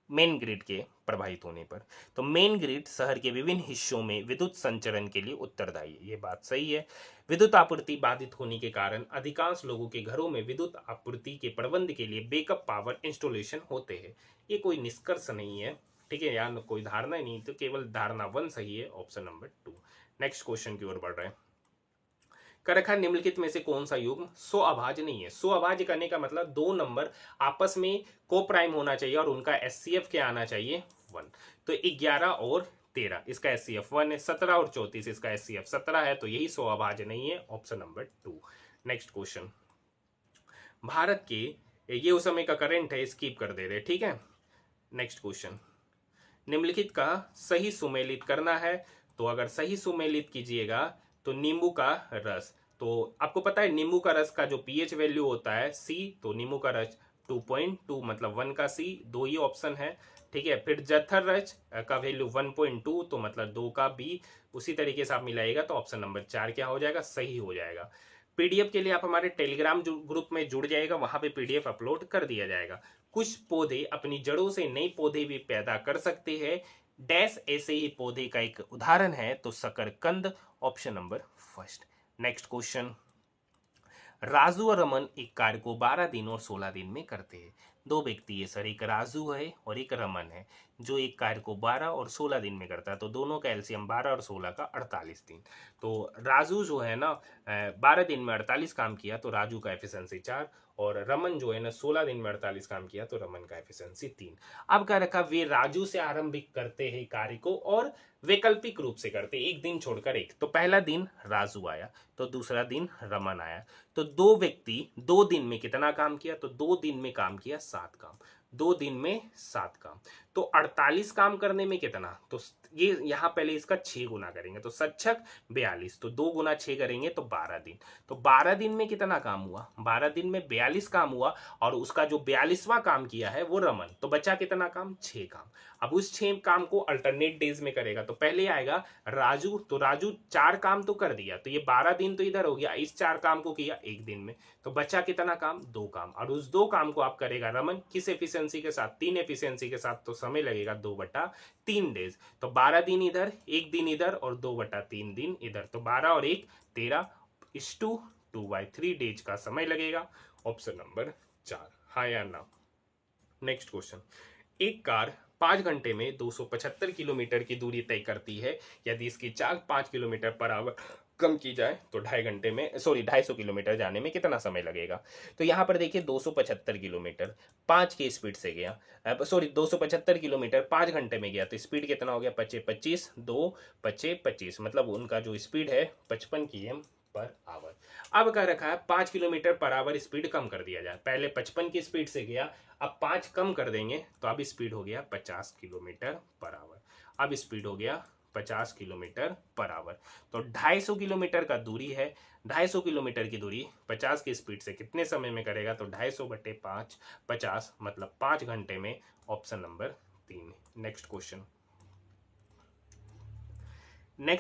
S1: मेन ग्रिड के प्रभावित होने पर, तो मेन ग्रिड शहर के विभिन्न हिस्सों में विद्युत संचरण के लिए उत्तरदायी है, ये बात सही है। विद्युत आपूर्ति बाधित होने के कारण अधिकांश लोगों के घरों में विद्युत आपूर्ति के प्रबंध के लिए बैकअप पावर इंस्टॉलेशन होते हैं। ये कोई निष्कर्ष नहीं है, ठीक है, या कोई धारणा नहीं, तो केवल धारणा 1 सही है, ऑप्शन नंबर 2। नेक्स्ट क्वेश्चन की ओर बढ़ रहे हैं। कर रखा निम्नलिखित में से कौन सा युग्म सो अभाज्य नहीं है। सो अभाज्य करने का मतलब 2 नंबर आपस में को प्राइम होना चाहिए और उनका एचसीएफ क्या आना चाहिए, 1। तो 11 और 13 इसका एचसीएफ 1 है, 17 और 34 इसका एचसीएफ 17 है, तो यही सो अभाज्य नहीं है, option number 2। Next question, Bharat के ये उस समय का करंट है, स्किप कर दे रहे, ठीक है। नेक्स्ट क्वेश्चन, निम्नलिखित का सही सुमेलित करना है। तो अगर सही सुमेलित कीजिएगा तो नींबू का रस, तो आपको पता है नींबू का रस का जो पीएच वैल्यू होता है C, तो नींबू का रस 2.2 मतलब 1 का C, 2 ही ऑप्शन है, ठीक है। फिर जथर रस का वैल्यू 1.2 तो मतलब 2 का B, उसी तरीके से आप मिलाइएगा तो ऑप्शन नंबर 4 क्या हो जाएगा, सही हो जाएगा। पीडीएफ के लिए आप हमारे टेलीग्राम ग्रुप में जुड़ जाएगा, वहां पे पीडीएफ अपलोड कर दिया जाएगा। कुछ पौधे अपनी जड़ों से नए पौधे भी पैदा कर सकते हैं, डैश ऐसे ही पौधे का एक उदाहरण है तो शकरकंद, option number 1। Next question, Raju और रमन एक कार्य को 12 दिन और 16 दिन में करते हैं। दो व्यक्ति है सर, एक राजू है और एक रमन है, जो एक कार्य को 12 और 16 दिन में करता है। तो दोनों का एलसीएम 12 और 16 का 48 दिन। तो राजू जो है ना 12 दिन में 48 काम किया, तो राजू का एफिशिएंसी 4, और रमन जो है ना 16 दिन में 48 काम किया, तो रमन का एफिशिएंसी 3। अब क्या रखा, वे राजू से आरंभिक करते हैं कार्य को और वैकल्पिक रूप से करते, एक दिन छोड़कर एक। तो पहला दिन राजू आया, तो दूसरा दिन रमन आया। तो दो व्यक्ति 2 दिन में कितना काम किया, तो 2 दिन में काम किया 7 काम, 2 दिन में 7 काम। तो 48 काम करने में कितना, तो ये यहां पहले इसका 6 गुना करेंगे, तो 7 42, तो 2 गुना 6 करेंगे तो 12 दिन। तो 12 दिन में कितना काम हुआ, 12 दिन में 42 काम हुआ, और उसका जो 42वां काम किया है वो रमन। तो बचा कितना काम, 6 काम। अब उस 6 काम को अल्टरनेट डेज में करेगा, तो पहले आएगा राजू, तो राजू 4 काम तो कर दिया, तो ये 12 दिन तो इधर हो गया, इस 4 काम को किया एक दिन में, तो बचा कितना काम, 2 काम। और उस 2 काम को आप करेगा रमन किस एफिशिएंसी के साथ, 3 एफिशिएंसी के साथ, तो समय लगेगा 2/3 डेज। तो 12 दिन इधर, एक दिन इधर, और 2/3 दिन इधर, तो 12 और 1 13 इस टू 2/3 डेज का समय लगेगा। ऑप्शन नंबर 4, हाँ या ना। नेक्स्ट क्वेश्चन, एक कार 5 घंटे में 275 किलोमीटर की दूरी तय करती है। यदि इसकी चाल 5 किलोमीटर पर आवर कम की जाए तो 250 किलोमीटर जाने में कितना समय लगेगा। तो यहाँ पर देखिए 275 किलोमीटर 5 की स्पीड से गया, 275 किलोमीटर 5 घंटे में गया, तो स्पीड कितना हो गया, 25 2 25, मतलब उनका जो स्पीड है 55 किलोमीटर पर आवर। अब क्या रखा है, 5 किलोमीटर पर आवर स्पीड कम कर दिया जाए, पहले 55 की स्पीड से गया, अब 5 कम कर देंगे, तो अब स्पीड हो गया 50 किलोमीटर पर आवर। अब स्पीड हो गया 50 किलोमीटर पर आवर। तो 250 किलोमीटर का दूरी है, 250 किलोमीटर की दूरी 50 की स्पीड से कितने समय में करेगा, तो 250/5 50, मतलब 5 घंटे में। Option number 3। नेक्स्ट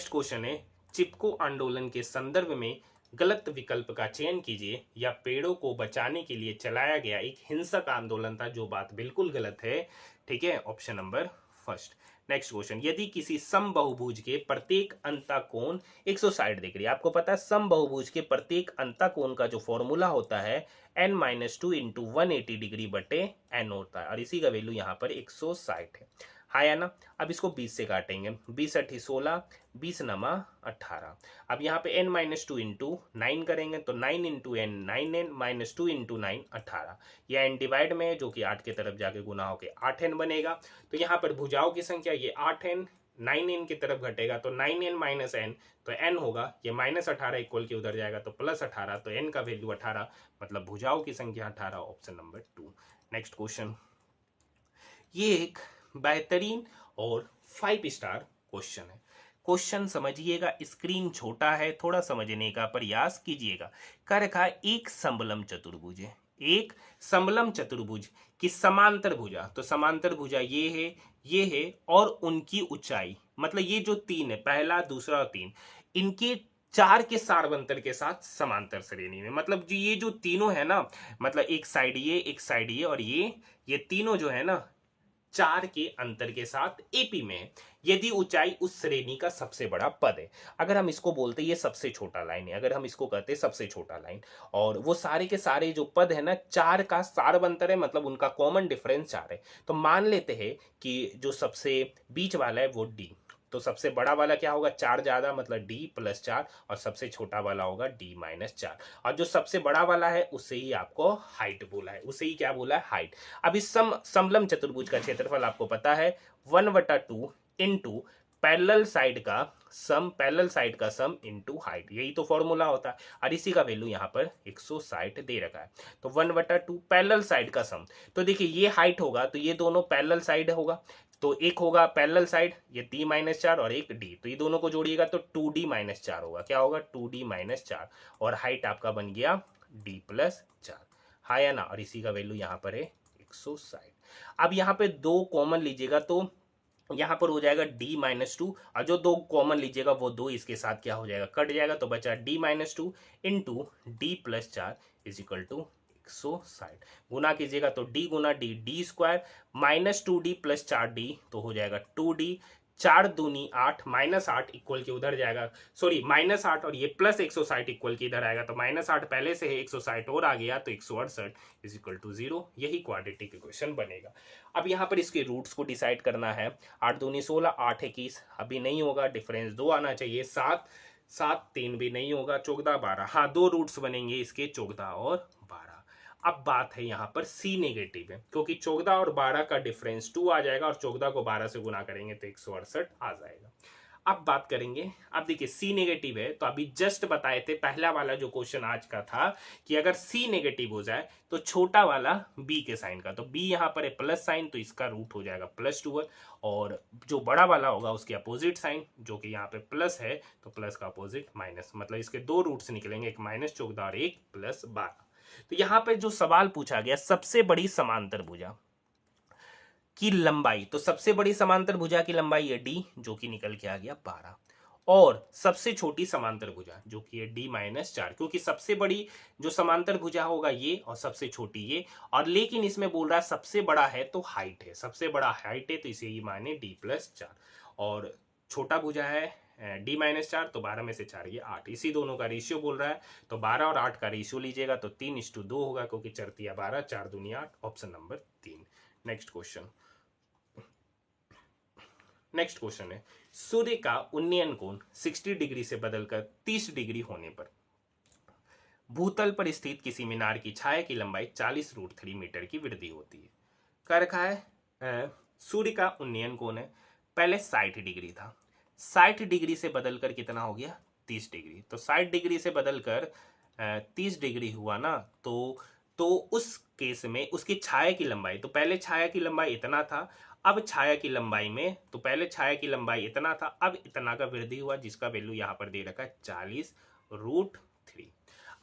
S1: क्वेश्चन है, चिपको आंदोलन के संदर्भ में गलत विकल्प का चयन कीजिए। या पेड़ों को बचाने के लिए चलाया गया एक हिंसक आंदोलन था, जो बात बिल्कुल गलत है। ठीक है, option number first. Next question, यदि किसी समबाहुभुज के प्रत्येक अंतःकोण 160 डिग्री, आपको पता है समबाहुभुज के प्रत्येक अंतःकोण का जो फॉर्मूला होता है n-2 इंटू 180 डिग्री बटे n होता है, और इसी का वैल्यू यहाँ पर 160 है। हाँ या ना। अब इसको 20 से काटेंगे, 20 8 16, 20 नमा 18। अब यहाँ पे n-2 इंटू 9 करेंगे, तो 9 इंटू n 9n -2 इंटू 9 18। यह n डिवाइड में है, जो कि 8 के तरफ जाके गुना होके 8n बनेगा। तो यहाँ पर भुजाओं की संख्या ये 8n, 9n की तरफ घटेगा तो 9n माइनस n, तो n होगा ये -18 इक्वल के उधर जाएगा तो +18, तो n का वैल्यू 18, मतलब भुजाओं की संख्या 18। Option number 2। नेक्स्ट क्वेश्चन, ये एक बेहतरीन और 5 स्टार क्वेश्चन है। क्वेश्चन समझिएगा, स्क्रीन छोटा है, थोड़ा समझने का प्रयास कीजिएगा। क्या रखा है, एक समलम चतुर्भुज है, एक समलम चतुर्भुज की समांतर भुजा, तो समांतर भुजा ये है और उनकी ऊंचाई, मतलब ये जो 3 है, पहला दूसरा और 3, इनके 4 के सारवंतर के साथ समांतर श्रेणी में, मतलब जो ये जो तीनों है ना, मतलब एक साइड ये, एक साइड ये, और ये तीनों जो है ना 4 के अंतर के साथ एपी में है, यदि ऊंचाई उस श्रेणी का सबसे बड़ा पद है। अगर हम इसको बोलते ये सबसे छोटा लाइन है, अगर हम इसको कहते सबसे छोटा लाइन, और वो सारे के सारे जो पद है ना 4 का सारवंतर है, मतलब उनका कॉमन डिफरेंस 4 है। तो मान लेते हैं कि जो सबसे बीच वाला है वो डी, तो सबसे बड़ा वाला क्या होगा, 4 ज्यादा, मतलब d + 4, और सबसे छोटा वाला होगा d - 4, और जो सबसे बड़ा वाला है उससे ही आपको हाइट बोला है, उसे ही क्या बोला है, हाइट। अब इस समलम चतुर्भुज का क्षेत्रफल आपको पता है 1/2 इंटू पैरेलल साइड का सम इंटू हाइट, यही तो फॉर्मूला होता है, और इसी का वैल्यू यहाँ पर 160 दे रखा है। तो 1/2 पैरेलल साइड का सम, तो देखिए ये हाइट होगा तो ये दोनों पैरेलल साइड होगा, तो एक होगा पैरेलल साइड ये d - 4 और एक d, तो ये दोनों को जोड़िएगा तो 2d - 4 होगा, क्या होगा 2d - 4, और हाइट आपका बन गया d + 4, हाँ या ना। और इसी का वैल्यू यहाँ पर है 160। अब यहाँ पे 2 कॉमन लीजिएगा तो यहाँ पर हो जाएगा d - 2, और जो 2 कॉमन लीजिएगा वो 2 इसके साथ क्या हो जाएगा, कट जाएगा, तो बचा d - 2 इंटू d + 4 = 160। गुना कीजिएगा तो d गुना d d² -2d + 4d, तो हो जाएगा 2d 4 दूनी 8, -8 इक्वल के उधर जाएगा, सॉरी -8 और ये +160 इक्वल के इधर आएगा, तो -8 पहले से है, 160 और आ गया तो 168 इज इक्वल टू 0। यही क्वाड्रेटिक इक्वेशन बनेगा। अब यहाँ पर इसके रूट्स को डिसाइड करना है। 8 दूनी 16, 8 21 अभी नहीं होगा, डिफरेंस 2 आना चाहिए। 7 7 3 भी नहीं होगा, 14 12, हाँ 2 रूट्स बनेंगे इसके, 14 और 12। अब बात है यहाँ पर सी नेगेटिव है, क्योंकि 14 और 12 का डिफरेंस 2 आ जाएगा और 14 को 12 से गुना करेंगे तो 168 आ जाएगा। अब बात करेंगे, अब देखिए सी नेगेटिव है, तो अभी जस्ट बताए थे पहला वाला जो क्वेश्चन आज का था कि अगर सी नेगेटिव हो जाए तो छोटा वाला बी के साइन का, तो बी यहाँ पर है प्लस साइन, तो इसका रूट हो जाएगा +12, और जो बड़ा वाला होगा उसके अपोजिट साइन, जो कि यहाँ पे प्लस है तो प्लस का अपोजिट माइनस, मतलब इसके 2 रूट्स निकलेंगे, एक -14 और एक +12। तो यहां पे जो सवाल पूछा गया, सबसे बड़ी समांतर भुजा की लंबाई, तो सबसे बड़ी समांतर भुजा की लंबाई है डी, जो कि निकल के आ गया 12, और सबसे छोटी समांतर भुजा जो कि है D-4, क्योंकि सबसे बड़ी जो समांतर भुजा होगा ये और सबसे छोटी ये, और लेकिन इसमें बोल रहा है सबसे बड़ा है तो हाइट है, सबसे बड़ा हाइट है तो इसे ही माने D+4, और छोटा भुजा है D-4, तो 12 में से 4 ये 8, इसी दोनों का रेशियो बोल रहा है, तो 12 और 8 का रेशियो लीजिएगा तो 3:2 होगा, क्योंकि चरतिया 12, 4 दूनी 8, option number 3। Next question, next question है, सूर्य का उन्नयन कोण 60 डिग्री से बदलकर 30 डिग्री होने पर भूतल पर स्थित किसी मीनार की छाया की लंबाई 40√3 मीटर की वृद्धि होती है। कह रखा है सूर्य का उन्नयन कोण है, पहले 60 डिग्री था, 60 डिग्री से बदलकर कितना हो गया 30 डिग्री, तो 60 डिग्री से बदलकर 30 डिग्री हुआ ना, तो उस केस में उसकी छाया की लंबाई, तो पहले छाया की लंबाई इतना था, अब छाया की लंबाई में, तो पहले छाया की लंबाई इतना था, अब इतना का वृद्धि हुआ, जिसका वैल्यू यहाँ पर दे रखा है 40√3।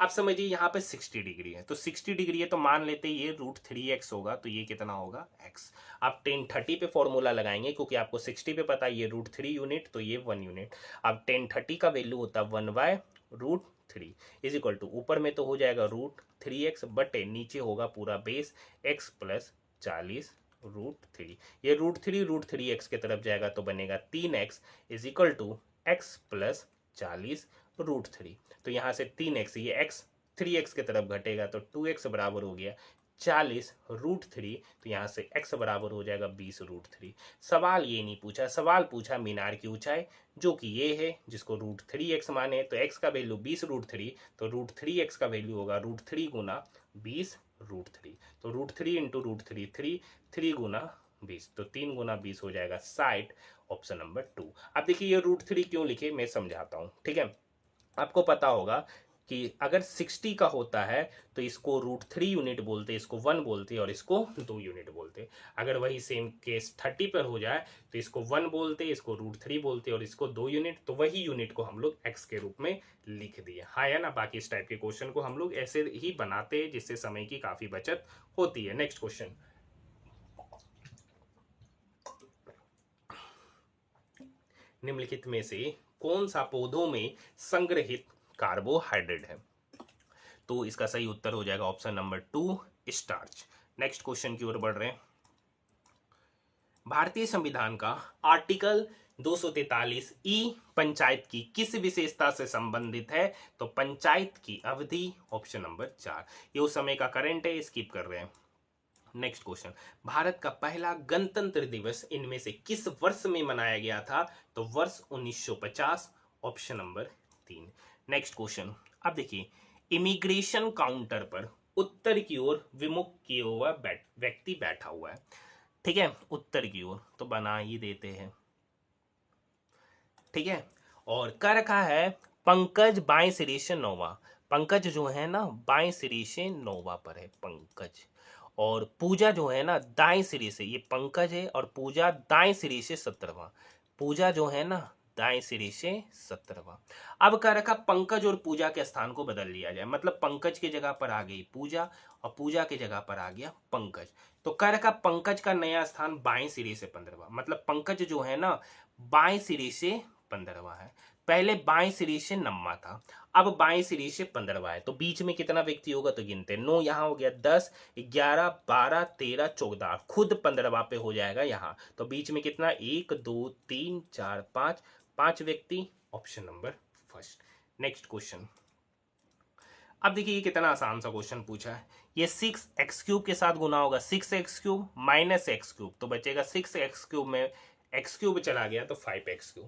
S1: अब समझिए यहाँ पे 60 डिग्री है, तो 60 डिग्री है तो मान लेते हैं ये √3x होगा, तो ये कितना होगा x। आप 1030 पे फॉर्मूला लगाएंगे, क्योंकि आपको 60 पे पता है ये √3 यूनिट, तो ये 1 यूनिट। अब 1030 का वैल्यू होता है 1/√3 इज इक्वल टू, ऊपर में तो हो जाएगा √3x, बटे नीचे होगा पूरा बेस x प्लस 40√3, ये √3 की तरफ जाएगा तो बनेगा 3x is equal to x plus 40√3, तो यहाँ से 3x, ये x 3x की तरफ घटेगा तो 2x बराबर हो गया 40√3, तो यहाँ से x बराबर हो जाएगा 20√3। सवाल ये नहीं पूछा, सवाल पूछा मीनार की ऊंचाई, जो कि ये है, जिसको √3x माने, तो x का वैल्यू 20√3, तो √3x का वैल्यू होगा √3 गुना 20√3, तो √3 इंटू √3 3 गुना 20, तो 3 गुना 20 हो जाएगा 60, ऑप्शन नंबर 2। अब देखिए ये √3 क्यों लिखे मैं समझाता हूँ, ठीक है। आपको पता होगा कि अगर 60 का होता है तो इसको √3 यूनिट बोलते, इसको 1 बोलते और इसको 2 यूनिट बोलते। अगर वही सेम केस 30 पर हो जाए तो इसको 1 बोलते, इसको √3 बोलते और इसको 2 यूनिट, तो वही यूनिट को हम लोग x के रूप में लिख दिए। हाँ या ना, बाकी इस टाइप के क्वेश्चन को हम लोग ऐसे ही बनाते हैं, जिससे समय की काफी बचत होती है। नेक्स्ट क्वेश्चन, निम्नलिखित में से कौन सा पौधों में संग्रहित कार्बोहाइड्रेट है, तो इसका सही उत्तर हो जाएगा option number 2 starch. Next question की ओर बढ़ रहे हैं, भारतीय संविधान का आर्टिकल 243 ई पंचायत की किस विशेषता से संबंधित है, तो पंचायत की अवधि, ऑप्शन नंबर 4, ये उस समय का करंट है, स्किप कर रहे हैं। नेक्स्ट क्वेश्चन, भारत का पहला गणतंत्र दिवस इनमें से किस वर्ष में मनाया गया था, तो वर्ष 1950, ऑप्शन नंबर 3। नेक्स्ट क्वेश्चन, अब देखिए इमिग्रेशन काउंटर पर उत्तर की ओर विमुख किए हुआ व्यक्ति बैठा हुआ है, ठीक है, उत्तर की ओर, तो बना ही देते हैं, ठीक है, और कर रखा है पंकज बाएं सिरे से 9वां, पंकज जो है ना बाएं सिरे से 9वां पर है पंकज, और पूजा जो है ना दाएं सिरे से, ये पंकज है और पूजा दाएं सिरे से 17वां, पूजा जो है ना दाएं सिरे से 17वां। अब कह रखा पंकज और पूजा के स्थान को बदल लिया जाए, मतलब पंकज की जगह पर आ गई पूजा और पूजा की जगह पर आ गया पंकज, तो कह रखा पंकज का नया स्थान बाएं सिरे से 15वां, मतलब पंकज जो है ना बाएं सिरे से 15वां है, पहले बाएं सिरे से 9वां था, अब बाएं सिरे से 15वां है, तो बीच में कितना व्यक्ति होगा तो गिनते हैं। 9 यहाँ हो गया, 10, 11, 12, 13, 14, खुद 15वां पे हो जाएगा यहाँ, तो बीच में कितना 1 2 3 4 5, 5 व्यक्ति, option number first. Next question. अब देखिए ये कितना आसान सा क्वेश्चन पूछा है। ये 6x³ के साथ गुना होगा, 6x³ माइनस x³ तो बचेगा 6x³ में x³ चला गया तो 5x³।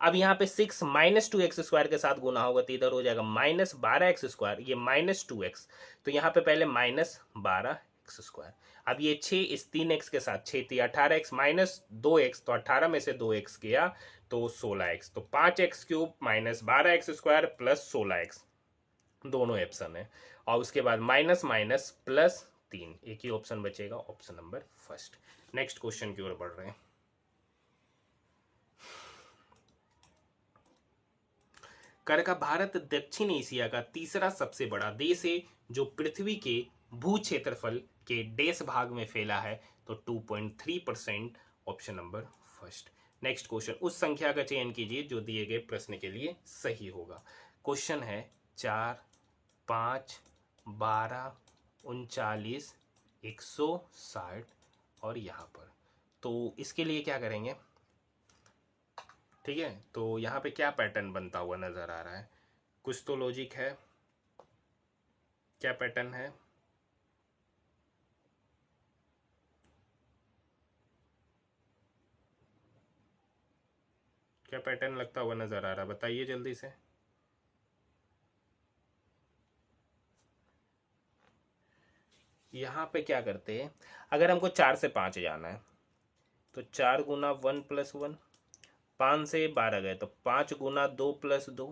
S1: अब यहाँ पे 6 माइनस 2x² के साथ गुना होगा तो इधर हो जाएगा माइनस 12x², ये माइनस 2x, तो यहाँ पे पहले माइनस 12x²। अब ये 6 इस 3x के साथ, 6 थी 18x माइनस 2x, तो 18 में से 2x गया तो 16x, तो 5x³ minus 12x² plus 16x, दोनों ऑप्शन है। और उसके बाद माइनस माइनस प्लस 3, एक ही ऑप्शन बचेगा, option number first. Next question की ओर बढ़ रहे हैं। कर का भारत दक्षिण एशिया का तीसरा सबसे बड़ा देश है जो पृथ्वी के भू क्षेत्रफल के देश भाग में फैला है, तो 2.3%, option number first. Next question, उस संख्या का चयन कीजिए जो दिए गए प्रश्न के लिए सही होगा। क्वेश्चन है 4, 5, 12, 39, 160 और यहाँ पर, तो इसके लिए क्या करेंगे, ठीक है। तो यहाँ पे क्या पैटर्न बनता हुआ नजर आ रहा है, कुछ तो लॉजिक है, क्या पैटर्न है, क्या पैटर्न लगता हुआ नजर आ रहा है, बताइए जल्दी से। यहाँ पे क्या करते हैं, अगर हमको 4 से 5 जाना है तो 4 गुना 1 प्लस 1, 5 से 12 गए तो 5 गुना 2 प्लस 2,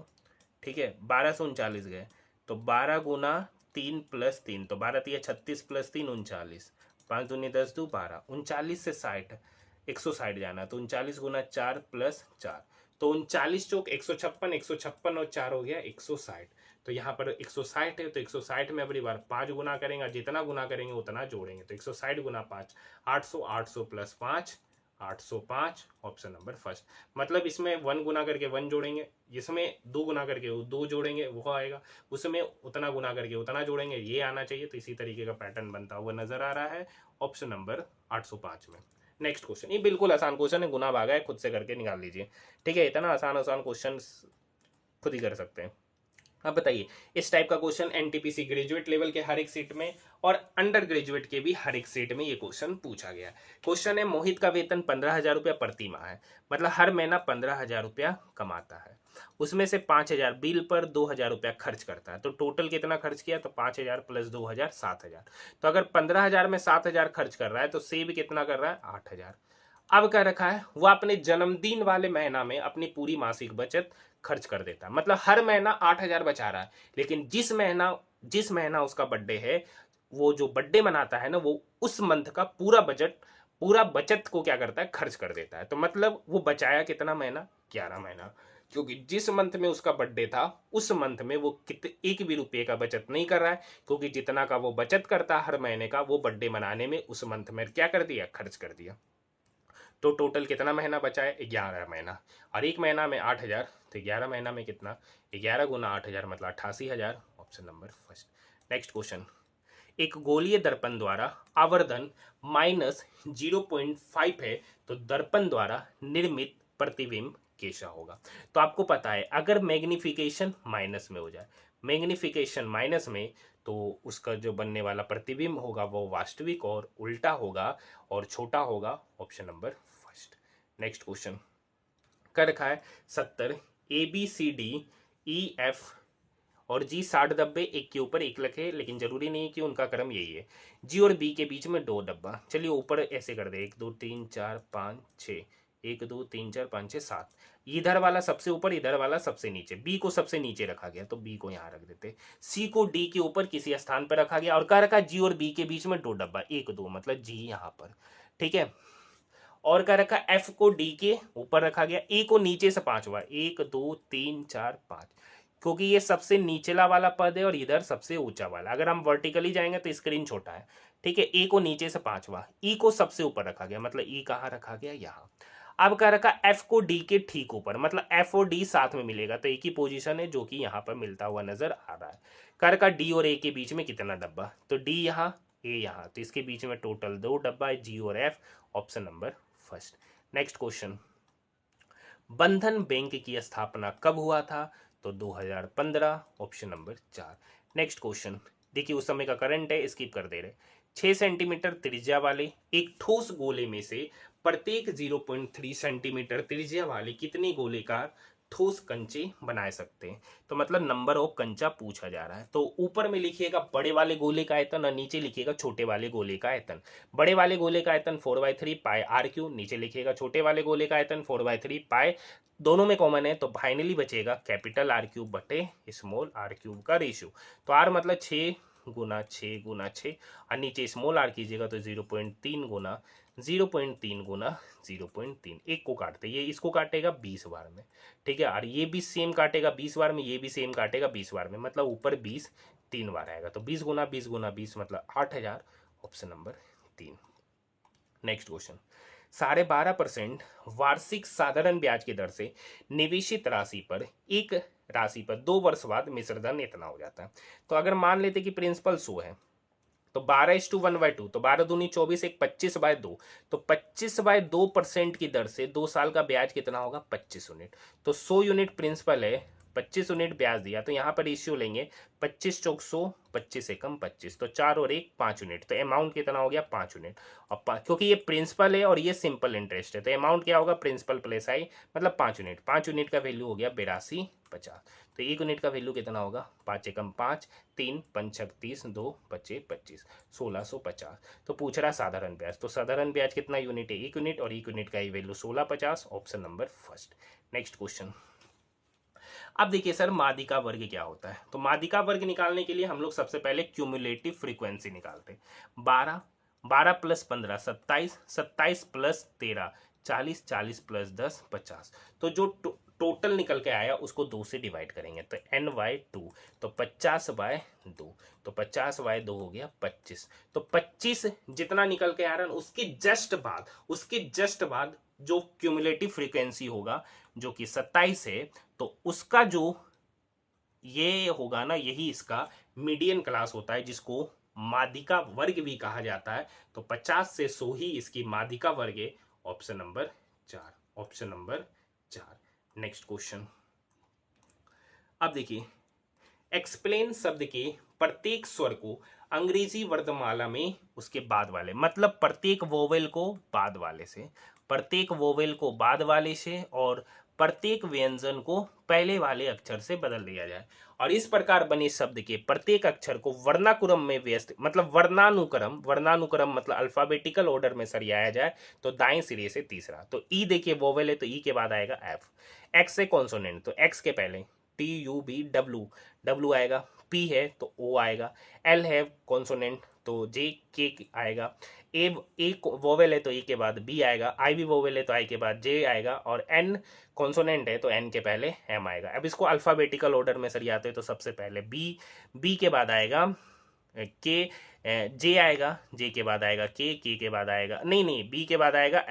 S1: ठीक है। 12 से 39 गए तो 12 गुना 3 प्लस 3, तो 12 3 36 प्लस 3 39, 5 दूनी 10 2 12, 39 से 60, 160 जाना, तो 39 गुना 4 प्लस 4, तो 39 चौक 156, 156 और 4 हो गया 160, तो यहाँ पर 160 है, तो 160 में अगली बार 5 गुना करेंगे, जितना गुना करेंगे उतना जोड़ेंगे, तो 160 गुना 5 800, 800 प्लस 5 805, ऑप्शन नंबर फर्स्ट। मतलब इसमें 1 गुना करके 1 जोड़ेंगे, जिसमें 2 गुना करके 2 जोड़ेंगे वो आएगा, उसमें उतना गुना करके उतना जोड़ेंगे, ये आना चाहिए। तो इसी तरीके का पैटर्न बनता हुआ नजर आ रहा है, ऑप्शन नंबर 805 में। नेक्स्ट क्वेश्चन, ये बिल्कुल आसान क्वेश्चन है, गुना भागा है, खुद से करके निकाल लीजिए, ठीक है। इतना आसान आसान क्वेश्चन खुद ही कर सकते हैं। अब बताइए, इस टाइप का क्वेश्चन एनटीपीसी ग्रेजुएट लेवल के हर एक सीट में और अंडर ग्रेजुएट के भी हर एक सीट में ये क्वेश्चन पूछा गया। क्वेश्चन है, मोहित का वेतन 15,000 रुपया प्रति माह है, मतलब हर महीना 15,000 रुपया कमाता है, उसमें से 5,000 बिल पर 2,000 रुपया खर्च करता है, तो टोटल कितना खर्च किया, तो 5,000 प्लस 2,000 7,000। तो अगर 15,000 में 7,000 खर्च कर रहा है तो सेव कितना कर रहा है 8,000। अब कह रखा है वो अपने जन्मदिन वाले महीना में अपनी पूरी मासिक बचत खर्च कर देता है, मतलब हर महीना 8,000 बचा रहा है, लेकिन जिस महीना उसका बर्थडे है, वो जो बर्थडे मनाता है ना, वो उस मंथ का पूरा बचत को क्या करता है, खर्च कर देता है। तो मतलब वो बचाया कितना महीना, 11 महीना, क्योंकि जिस मंथ में उसका बर्थडे था उस मंथ में वो एक भी रुपये का बचत नहीं कर रहा है, क्योंकि जितना का वो बचत करता हर महीने का, वो बर्थडे मनाने में उस मंथ में क्या कर दिया, खर्च कर दिया। तो टोटल कितना महीना बचा है, 11 महीना, और एक महीना में 8,000, तो 11 महीना में कितना, 11 गुना 8,000 मतलब 88,000, option number first. Next question, एक गोलीय दर्पण द्वारा आवर्धन -0.5 है, तो दर्पण द्वारा निर्मित प्रतिबिंब कैसा होगा। तो आपको पता है अगर मैग्निफिकेशन माइनस में हो जाए, मैग्निफिकेशन माइनस में, तो उसका जो बनने वाला प्रतिबिंब होगा वो वास्तविक और उल्टा होगा और छोटा होगा, option number first. Next question कर रखा है 70 ABCDEF और जी 60 डब्बे एक के ऊपर एक रखे, लेकिन जरूरी नहीं कि उनका क्रम यही है। जी और बी के बीच में 2 डब्बा, चलिए ऊपर ऐसे कर दे, 1 2 3 4 5 6, 1 2 3 4 5 6 7, इधर वाला सबसे ऊपर, इधर वाला सबसे नीचे, बी को सबसे नीचे रखा गया तो बी को यहाँ रख देते, सी को डी के ऊपर किसी स्थान पर रखा गया और कह रखा जी और बी के बीच में 2 डब्बा, 1 2 मतलब जी यहाँ पर, ठीक है। और कह रखा एफ को डी के ऊपर रखा गया, ए को नीचे से 5 बार, 1 2 3 4 5, क्योंकि ये सबसे नीचला वाला पद है और इधर सबसे ऊंचा वाला। अगर हम वर्टिकली जाएंगे तो स्क्रीन छोटा है, ठीक है। ए को नीचे से 5वां, ई को सबसे ऊपर रखा गया, मतलब ई कहाँ रखा गया, यहाँ। अब कह रखा एफ को डी के ठीक ऊपर, मतलब एफ और डी साथ में मिलेगा तो एक ही पोजीशन है जो कि यहाँ पर मिलता हुआ नजर आ रहा है। कह रखा डी और ए के बीच में कितना डब्बा, तो डी यहाँ ए यहाँ, तो इसके बीच में टोटल 2 डब्बा है, जी और F, option number first. Next question, बंधन बैंक की स्थापना कब हुआ था, तो 2015, ऑप्शन नंबर 4। नेक्स्ट क्वेश्चन देखिए, उस समय का करंट है, स्किप कर दे रहे। 6 सेंटीमीटर त्रिज्या वाले एक ठोस गोले में से प्रत्येक 0.3 सेंटीमीटर त्रिज्या वाले कितने गोलेकार ठोस कंचे बना सकते हैं, तो मतलब नंबर ऑफ कंचा पूछा जा रहा है। तो ऊपर में लिखिएगा बड़े वाले गोले का आयतन और नीचे लिखिएगा छोटे वाले गोले का आयतन। बड़े वाले गोले का आयतन 4/3 पाई आर क्यू, नीचे लिखिएगा छोटे वाले गोले का आयतन 4/3 पाई, दोनों में कॉमन है तो फाइनली बचेगा कैपिटल आर क्यूब बटे स्मॉल आर क्यूब का रेशियो। तो आर मतलब 6 × 6 × 6 और नीचे स्मॉल आर कीजिएगा तो 0.3 गुना 0.3 गुना 0.3, एक को काटते, ये इसको काटेगा 20 बार में, ठीक है, और ये भी सेम काटेगा 20 बार में, ये भी सेम काटेगा 20 बार में, मतलब ऊपर 20 3 बार आएगा, तो 20 × 20 × 20 मतलब 8000, ऑप्शन नंबर 3। नेक्स्ट क्वेश्चन, 12.5% वार्षिक साधारण ब्याज की दर से निवेशित राशि पर एक राशि पर 2 वर्ष बाद मिश्रधन इतना हो जाता है। तो अगर मान लेते कि प्रिंसिपल 100 है तो 12:1/2, तो 12 दूनी 24, एक 25/2, तो 25/2% की दर से 2 साल का ब्याज कितना होगा, 25 यूनिट। तो 100 यूनिट प्रिंसिपल है, 25 यूनिट ब्याज दिया, तो यहाँ पर रेशियो लेंगे 25 चौक 100, 25 एकम 25, तो 4 और 1 5 यूनिट, तो अमाउंट कितना हो गया 5 यूनिट। और क्योंकि ये प्रिंसिपल है और ये सिंपल इंटरेस्ट है तो अमाउंट क्या होगा, प्रिंसिपल प्लस आई, मतलब 5 यूनिट। 5 यूनिट का वैल्यू हो गया 82.50, तो 1 यूनिट का वैल्यू कितना होगा, 5 एकम 5, 3 5 36, 2 25 25, 1650। तो पूछ रहा साधारण ब्याज, तो साधारण ब्याज कितना यूनिट है, 1 यूनिट, और 1 यूनिट का ही value 1650, option number first. Next question, अब देखिए सर माध्यिका वर्ग क्या होता है, तो माध्यिका वर्ग निकालने के लिए हम लोग सबसे पहले क्यूमुलेटिव फ्रीक्वेंसी निकालते हैं। 12 12 + 15 27, 27 + 13 40, 40 + 10 50, तो जो टोटल निकल के आया उसको 2 से डिवाइड करेंगे तो n/2, तो 50/2, तो 50/2 हो गया 25, तो 25 जितना निकल के आ रहा है उसके जस्ट बाद जो क्यूमुलेटिव फ्रीक्वेंसी होगा जो कि 27 है, तो उसका जो ये होगा ना, यही इसका मीडियन क्लास होता है जिसको माध्यिका वर्ग भी कहा जाता है। तो 50 से 100 ही इसकी माध्यिका वर्ग है, option number 4, option number 4। Next question, अब देखिए, एक्सप्लेन शब्द के प्रत्येक स्वर को अंग्रेजी वर्णमाला में उसके बाद वाले, मतलब प्रत्येक वोवेल को बाद वाले से, प्रत्येक वोवेल को बाद वाले से और प्रत्येक व्यंजन को पहले वाले अक्षर से बदल दिया जाए, और इस प्रकार बने शब्द के प्रत्येक अक्षर को वर्णानुक्रम में व्यस्त, मतलब वर्णानुक्रम मतलब अल्फाबेटिकल ऑर्डर में सरियाया जाए, तो दाएं सिरे से तीसरा। तो ई देखिए वोवेल है तो ई के बाद आएगा एफ, एक्स से कॉन्सोनेंट तो एक्स के पहले TUB डब्लू आएगा, पी है तो ओ आएगा, एल है कॉन्सोनेंट तो जे के आएगा, ए वोवेल है तो ए के बाद बी आएगा, आई भी वोवेल है तो आई के बाद जे आएगा, और एन कॉन्सोनेंट है तो एन के पहले एम आएगा। अब इसको अल्फाबेटिकल ऑर्डर में सरियाते हैं तो सबसे पहले बी के बाद आएगा के, जे आएगा, जे के बाद आएगा के के बाद आएगा नहीं बी के बाद आएगा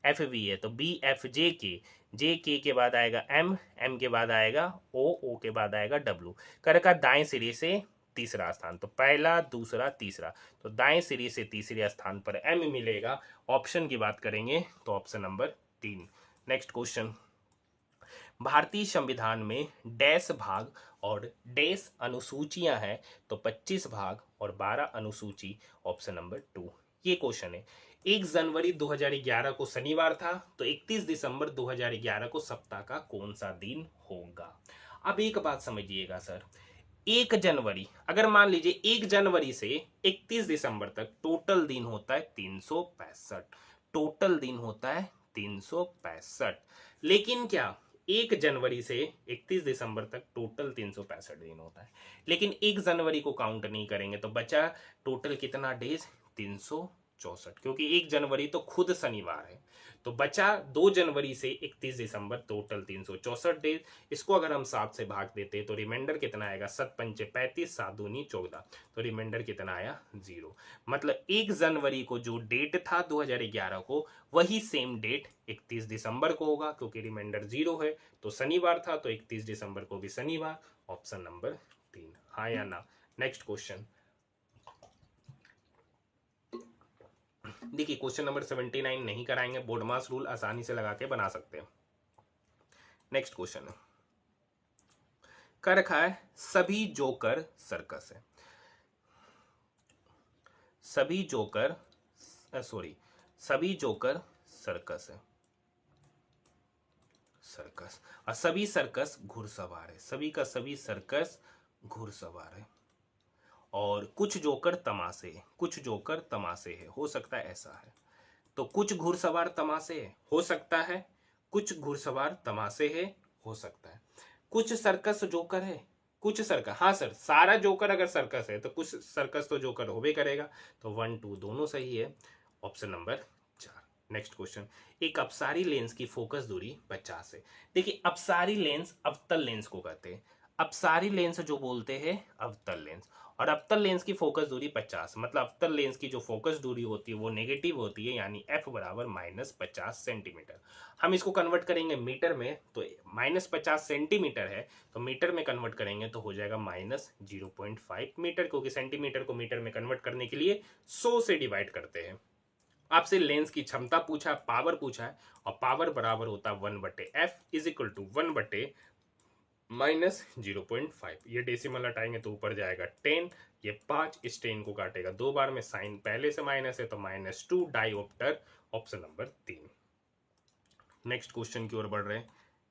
S1: एफ वी है तो BFJ के बाद आएगा एम के बाद आएगा ओ के बाद आएगा डब्ल्यू। कर का दाएं सिरे से तीसरा स्थान, तो पहला दूसरा तीसरा, तो दाएं सिरे से तीसरे स्थान पर एम मिलेगा। ऑप्शन की बात करेंगे तो ऑप्शन नंबर 3। नेक्स्ट क्वेश्चन, भारतीय संविधान में डैश भाग और डैश अनुसूचियां हैं, तो 25 भाग और 12 अनुसूची, ऑप्शन नंबर 2। ये क्वेश्चन है। 1 जनवरी 2011 को शनिवार था, तो 31 दिसंबर 2011 को सप्ताह का कौन सा दिन होगा। अब एक बात समझिएगा सर, 1 जनवरी, अगर मान लीजिए 1 जनवरी से 31 दिसंबर तक टोटल दिन होता है 365, टोटल दिन होता है 365, लेकिन क्या 1 जनवरी से 31 दिसंबर तक टोटल 365 दिन होता है, लेकिन 1 जनवरी को काउंट नहीं करेंगे तो बचा टोटल कितना डेज, 365। 64, क्योंकि 1 जनवरी तो खुद शनिवार है, तो बचा 2 जनवरी से 31 दिसंबर, टोटल 364 डेज। इसको अगर हम 7 से भाग देते तो रिमाइंडर कितना आएगा, 7 पंचे 35, 7 दूनी 14, तो रिमाइंडर कितना आया, 0। मतलब 1 जनवरी को जो डेट था 2011 को, वही सेम डेट 31 दिसंबर को होगा, क्योंकि रिमाइंडर 0 है, तो शनिवार था तो 31 दिसंबर को भी शनिवार। ऑप्शन नंबर 3, हाँ या ना। नेक्स्ट क्वेश्चन देखिए, क्वेश्चन नंबर 79 नहीं कराएंगे, बोर्डमास रूल आसानी से लगा के बना सकते हैं। नेक्स्ट क्वेश्चन है, कर रखा है सभी जोकर सर्कस है, सभी जोकर सर्कस है, सर्कस, और सभी सर्कस घुड़सवार है, सभी का सभी सर्कस घुड़सवार है, और कुछ जोकर तमाशे है, कुछ जोकर तमाशे है, हो सकता है ऐसा है, तो कुछ घुड़सवार तमाशे है, हो सकता है, कुछ घुड़सवार तमाशे है, हो सकता है, कुछ सर्कस जोकर है, कुछ सर्कस, हाँ सर, सारा जोकर अगर सर्कस है तो कुछ सर्कस तो जोकर होबे करेगा, तो 1 2 दोनों सही है। Option number 4। नेक्स्ट क्वेश्चन, एक अपसारी लेंस की फोकस दूरी 50 है। देखिए, अपसारी लेंस अवतल लेंस को कहते हैं, अपसारी लेंस जो बोलते हैं अवतल लेंस, और अवतल लेंस की फोकस दूरी 50, मतलब अवतल लेंस की जो फोकस दूरी होती है वो नेगेटिव होती है, यानी f बराबर -50 सेंटीमीटर। हम इसको कन्वर्ट करेंगे मीटर में, तो -50 सेंटीमीटर है, तो मीटर में कन्वर्ट करेंगे तो हो जाएगा -0.5 मीटर, क्योंकि सेंटीमीटर को मीटर में कन्वर्ट करने के लिए 100 से डिवाइड करते हैं। आपसे लेंस की क्षमता पूछा, पावर पूछा है, और पावर बराबर होता है 1/f इज इक्वल टू 1/- 0.5। ये डेसिमल हटाएंगे तो ऊपर जाएगा 10, ये 5, इस 10 को काटेगा 2 बार में, साइन पहले से माइनस है तो -2 dioptre. Option number 3। Next question की ओर बढ़ रहे हैं।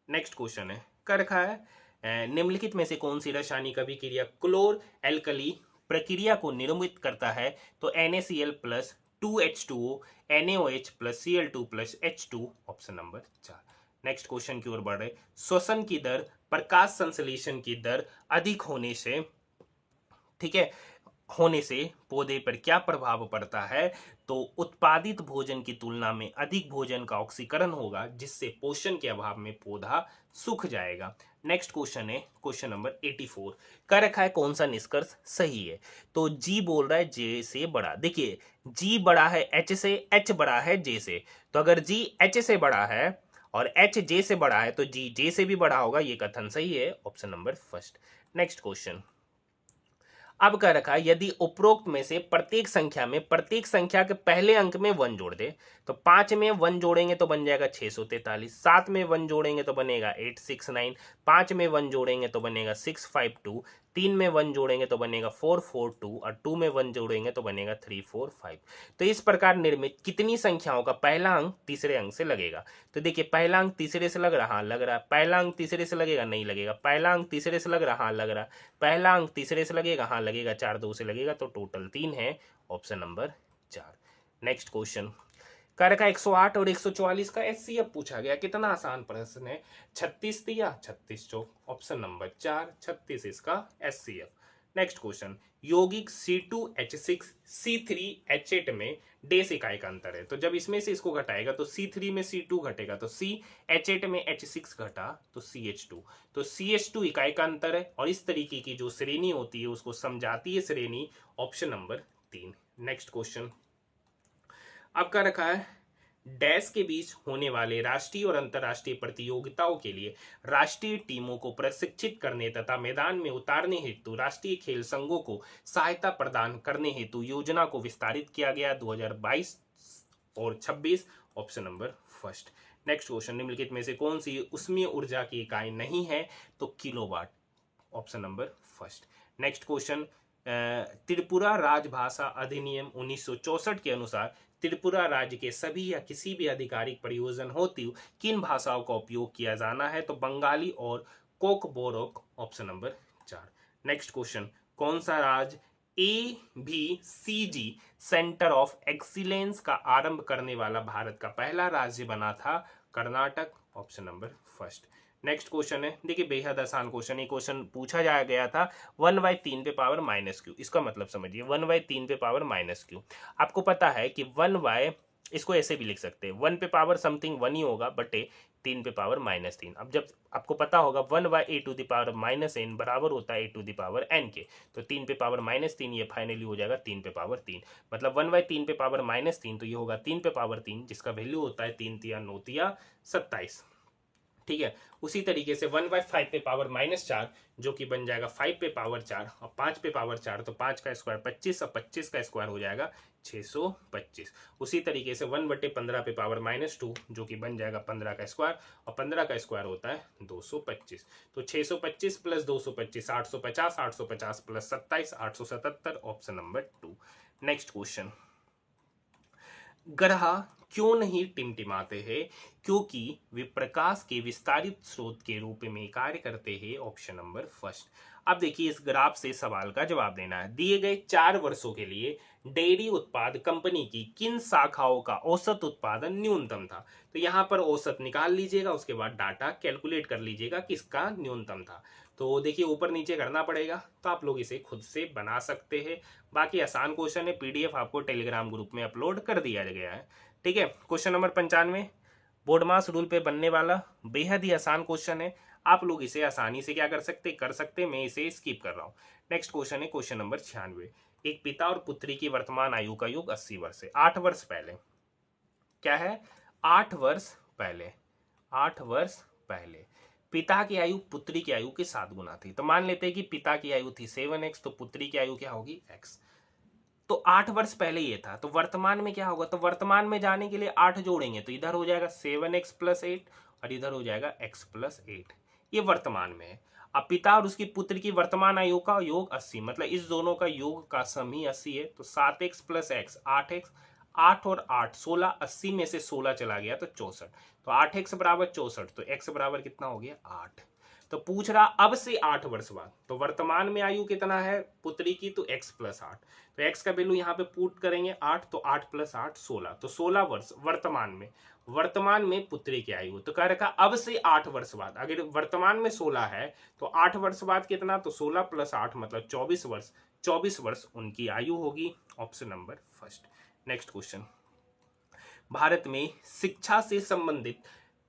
S1: नेक्स्ट क्वेश्चन है, कर रखा है निम्नलिखित में से कौन सी रासायनिक अभिक्रिया क्लोर एल्कली प्रक्रिया को निरूपित करता है, तो NaCl plus 2H2O NaOH plus Cl2 plus H2। Option number 4। Next question की ओर बढ़ रहे, श्वसन की दर प्रकाश संश्लेषण की दर अधिक होने से, ठीक है, होने से पौधे पर क्या प्रभाव पड़ता है, तो उत्पादित भोजन की तुलना में अधिक भोजन का ऑक्सीकरण होगा, जिससे पोषण के अभाव में पौधा सूख जाएगा। नेक्स्ट क्वेश्चन है क्वेश्चन नंबर 84, कह रखा है कौन सा निष्कर्ष सही है, तो जी बोल रहा है जे से बड़ा। देखिए, जी बड़ा है एच से, एच बड़ा है जे से, तो अगर जी एच से बड़ा है और एच जे से बड़ा है तो जी जे से भी बड़ा होगा, ये कथन सही है। Option number first. Next question, अब कह रखा है यदि उपरोक्त में से प्रत्येक संख्या के पहले अंक में 1 जोड़ दे, तो 5 में 1 जोड़ेंगे तो बन जाएगा 643, 7 में 1 जोड़ेंगे तो बनेगा 869, 5 में 1 जोड़ेंगे तो बनेगा 652, 3 में 1 जोड़ेंगे तो बनेगा 442, और 2 में 1 जोड़ेंगे तो बनेगा 345। तो इस प्रकार निर्मित कितनी संख्याओं का पहला अंक तीसरे अंक से लगेगा, तो देखिए, पहला अंक तीसरे से लग रहा, लग रहा, पहला अंक तीसरे से लगेगा, नहीं लगेगा, पहला अंक तीसरे से लग रहा, लग रहा, पहला अंक तीसरे से लगेगा, हाँ लगेगा, 4 2 से लगेगा, तो टोटल 3 है। Option number 4। नेक्स्ट क्वेश्चन, कार्य का 108 और 144 का एचसीएफ पूछा गया, कितना आसान प्रश्न है, 36 दिया, 36 चौक, ऑप्शन नंबर 4, 36 इसका एचसीएफ। नेक्स्ट क्वेश्चन, यौगिक C2H6 C3H8 में डेस इकाई का अंतर है, तो जब इसमें से इसको घटाएगा तो C3 में C2 घटेगा, तो CH8 में H6 घटा तो CH2, तो CH2 इकाई का अंतर है, और इस तरीके की जो श्रेणी होती है उसको समझाती है श्रेणी। Option number 3। नेक्स्ट क्वेश्चन, आपका रखा है डैश के बीच होने वाले राष्ट्रीय और अंतर्राष्ट्रीय प्रतियोगिताओं के लिए राष्ट्रीय टीमों को प्रशिक्षित करने तथा मैदान में उतारने हेतु राष्ट्रीय खेल संघों को सहायता प्रदान करने हेतु योजना को विस्तारित किया गया 2022 और 26। Option number first. Next question, निम्नलिखित में से कौन सी ऊष्मीय ऊर्जा की इकाई नहीं है, तो kilowatt. Option number first. Next question, Tripura राजभाषा अधिनियम 1964 के अनुसार त्रिपुरा राज्य के सभी या किसी भी आधिकारिक प्रयोजन होती किन भाषाओं का उपयोग किया जाना है, तो बंगाली और Kokborok. Option number 4। Next question, कौन सा राज्य ABCG सेंटर ऑफ एक्सीलेंस का आरंभ करने वाला भारत का पहला राज्य बना था, Karnataka. Option number first. Next question है, देखिए बेहद आसान क्वेश्चन, ये क्वेश्चन पूछा जा गया था 1/3 पे पावर माइनस क्यू। इसका मतलब समझिए 1/3 पे पावर माइनस क्यू। आपको पता है कि 1 इसको ऐसे भी लिख सकते हैं, 1 पे पावर समथिंग 1 ही होगा बटे 3 पे पावर -3। अब जब आपको पता होगा 1/a⁻⁻n बराबर होता है a⁻n के, तो 3 पे पावर -3 ये फाइनली हो जाएगा 3 पे पावर 3। मतलब 1/3 पे पावर -3 तो ये होगा 3 पे पावर 3, जिसका वैल्यू होता है 3 तिया 9 तिया 27। ठीक है, उसी तरीके से 1/5 पे पावर -4 जो कि बन जाएगा 5 पे पावर 4 और 5 पे पावर 4, तो 5 का स्क्वायर 25 और 25 का स्क्वायर हो जाएगा 625। उसी तरीके से 1/15 पे पावर -2 जो कि बन जाएगा 15 का स्क्वायर और 15 का स्क्वायर होता है 225। तो 625 plus 225 850, 850 plus 27 877, option number 2। Next question, ग्रह क्यों नहीं टिमटिमाते हैं? क्योंकि वे प्रकाश के विस्तारित स्रोत के रूप में कार्य करते हैं, ऑप्शन नंबर फर्स्ट। अब देखिए इस ग्राफ से सवाल का जवाब देना है। दिए गए 4 वर्षों के लिए डेयरी उत्पाद कंपनी की किन शाखाओं का औसत उत्पादन न्यूनतम था? तो यहाँ पर औसत निकाल लीजिएगा, उसके बाद डाटा कैलकुलेट कर लीजिएगा किसका न्यूनतम था। तो देखिए ऊपर नीचे करना पड़ेगा, तो आप लोग इसे खुद से बना सकते हैं। बाकी आसान क्वेश्चन है, पीडीएफ आपको टेलीग्राम ग्रुप में अपलोड कर दिया गया है। ठीक है, क्वेश्चन नंबर 95 बोर्डमास रूल पे बनने वाला बेहद ही आसान क्वेश्चन है। आप लोग इसे आसानी से क्या कर सकते, मैं इसे स्किप कर रहा हूँ। नेक्स्ट क्वेश्चन है क्वेश्चन नंबर 96। एक पिता और पुत्री की वर्तमान आयु का योग 80 वर्ष है। 8 वर्ष पहले क्या है, 8 वर्ष पहले, 8 वर्ष पहले पिता की आयु पुत्री की आयु के 7 गुना थी। तो मान लेते हैं कि पिता की आयु थी 7x, तो पुत्री की आयु क्या होगी x। तो 8 वर्ष पहले ये था, तो वर्तमान में क्या होगा, तो वर्तमान में जाने के लिए 8 जोड़ेंगे तो इधर हो जाएगा 7x + 8 और इधर हो जाएगा x + 8। ये वर्तमान में है। अब पिता और उसकी पुत्र की वर्तमान आयु का योग 80, मतलब इस दोनों का योग का सम ही 80 है। तो 7x + x 8x, 8 और 8 16, 80 में से 16 चला गया तो 64। तो 8x बराबर 64, तो x बराबर कितना हो गया 8। तो पूछ रहा अब से 8 वर्ष बाद, तो वर्तमान में आयु कितना है पुत्री की, तो x + 8। तो x का वैल्यू यहाँ पे पुट करेंगे 8, तो 8 + 8 16, तो 16 वर्ष वर्तमान में पुत्री की आयु। तो कह रखा अब से 8 वर्ष बाद, अगर वर्तमान में 16 है तो 8 वर्ष बाद कितना, तो 16 + 8 मतलब 24 वर्ष, 24 वर्ष उनकी आयु होगी, option number first. Next question, Bharat में शिक्षा से संबंधित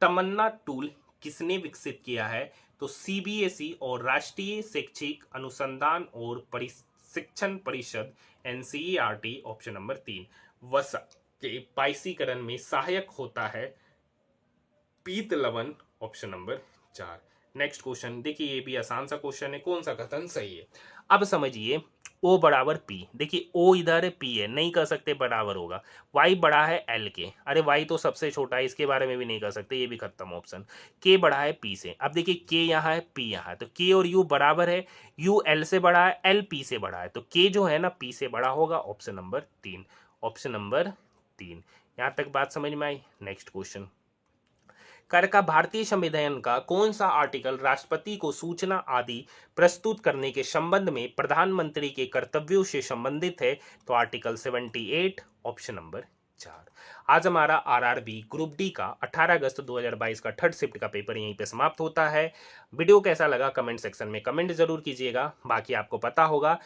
S1: तमन्ना टूल किसने विकसित किया है? तो सीबीएसई और राष्ट्रीय शैक्षिक अनुसंधान और प्रशिक्षण परिषद एनसीईआरटी, ऑप्शन नंबर 3। वसा के पाइसीकरण में सहायक होता है पीत लवण, ऑप्शन नंबर 4। नेक्स्ट क्वेश्चन, देखिए ये भी आसान सा क्वेश्चन है, कौन सा कथन सही है? अब समझिए O बराबर P, देखिए O इधर है, P है, नहीं कर सकते बराबर होगा। Y बड़ा है L के, अरे Y तो सबसे छोटा है, इसके बारे में भी नहीं कर सकते, ये भी खत्म ऑप्शन। K बड़ा है P से, अब देखिए K यहाँ है P यहाँ है, तो K और U बराबर है, U L से बड़ा है, L P से बड़ा है, तो K जो है ना P से बड़ा होगा, ऑप्शन नंबर 3। ऑप्शन नंबर 3, यहाँ तक बात समझ में आई। नेक्स्ट क्वेश्चन, कर का भारतीय संविधान का कौन सा आर्टिकल राष्ट्रपति को सूचना आदि प्रस्तुत करने के संबंध में प्रधानमंत्री के कर्तव्यों से संबंधित है? तो आर्टिकल 78, ऑप्शन नंबर 4। आज हमारा आरआरबी ग्रुप डी का 18 अगस्त 2022 का थर्ड शिफ्ट का पेपर यहीं पे समाप्त होता है। वीडियो कैसा लगा कमेंट सेक्शन में कमेंट जरूर कीजिएगा। बाकी आपको पता होगा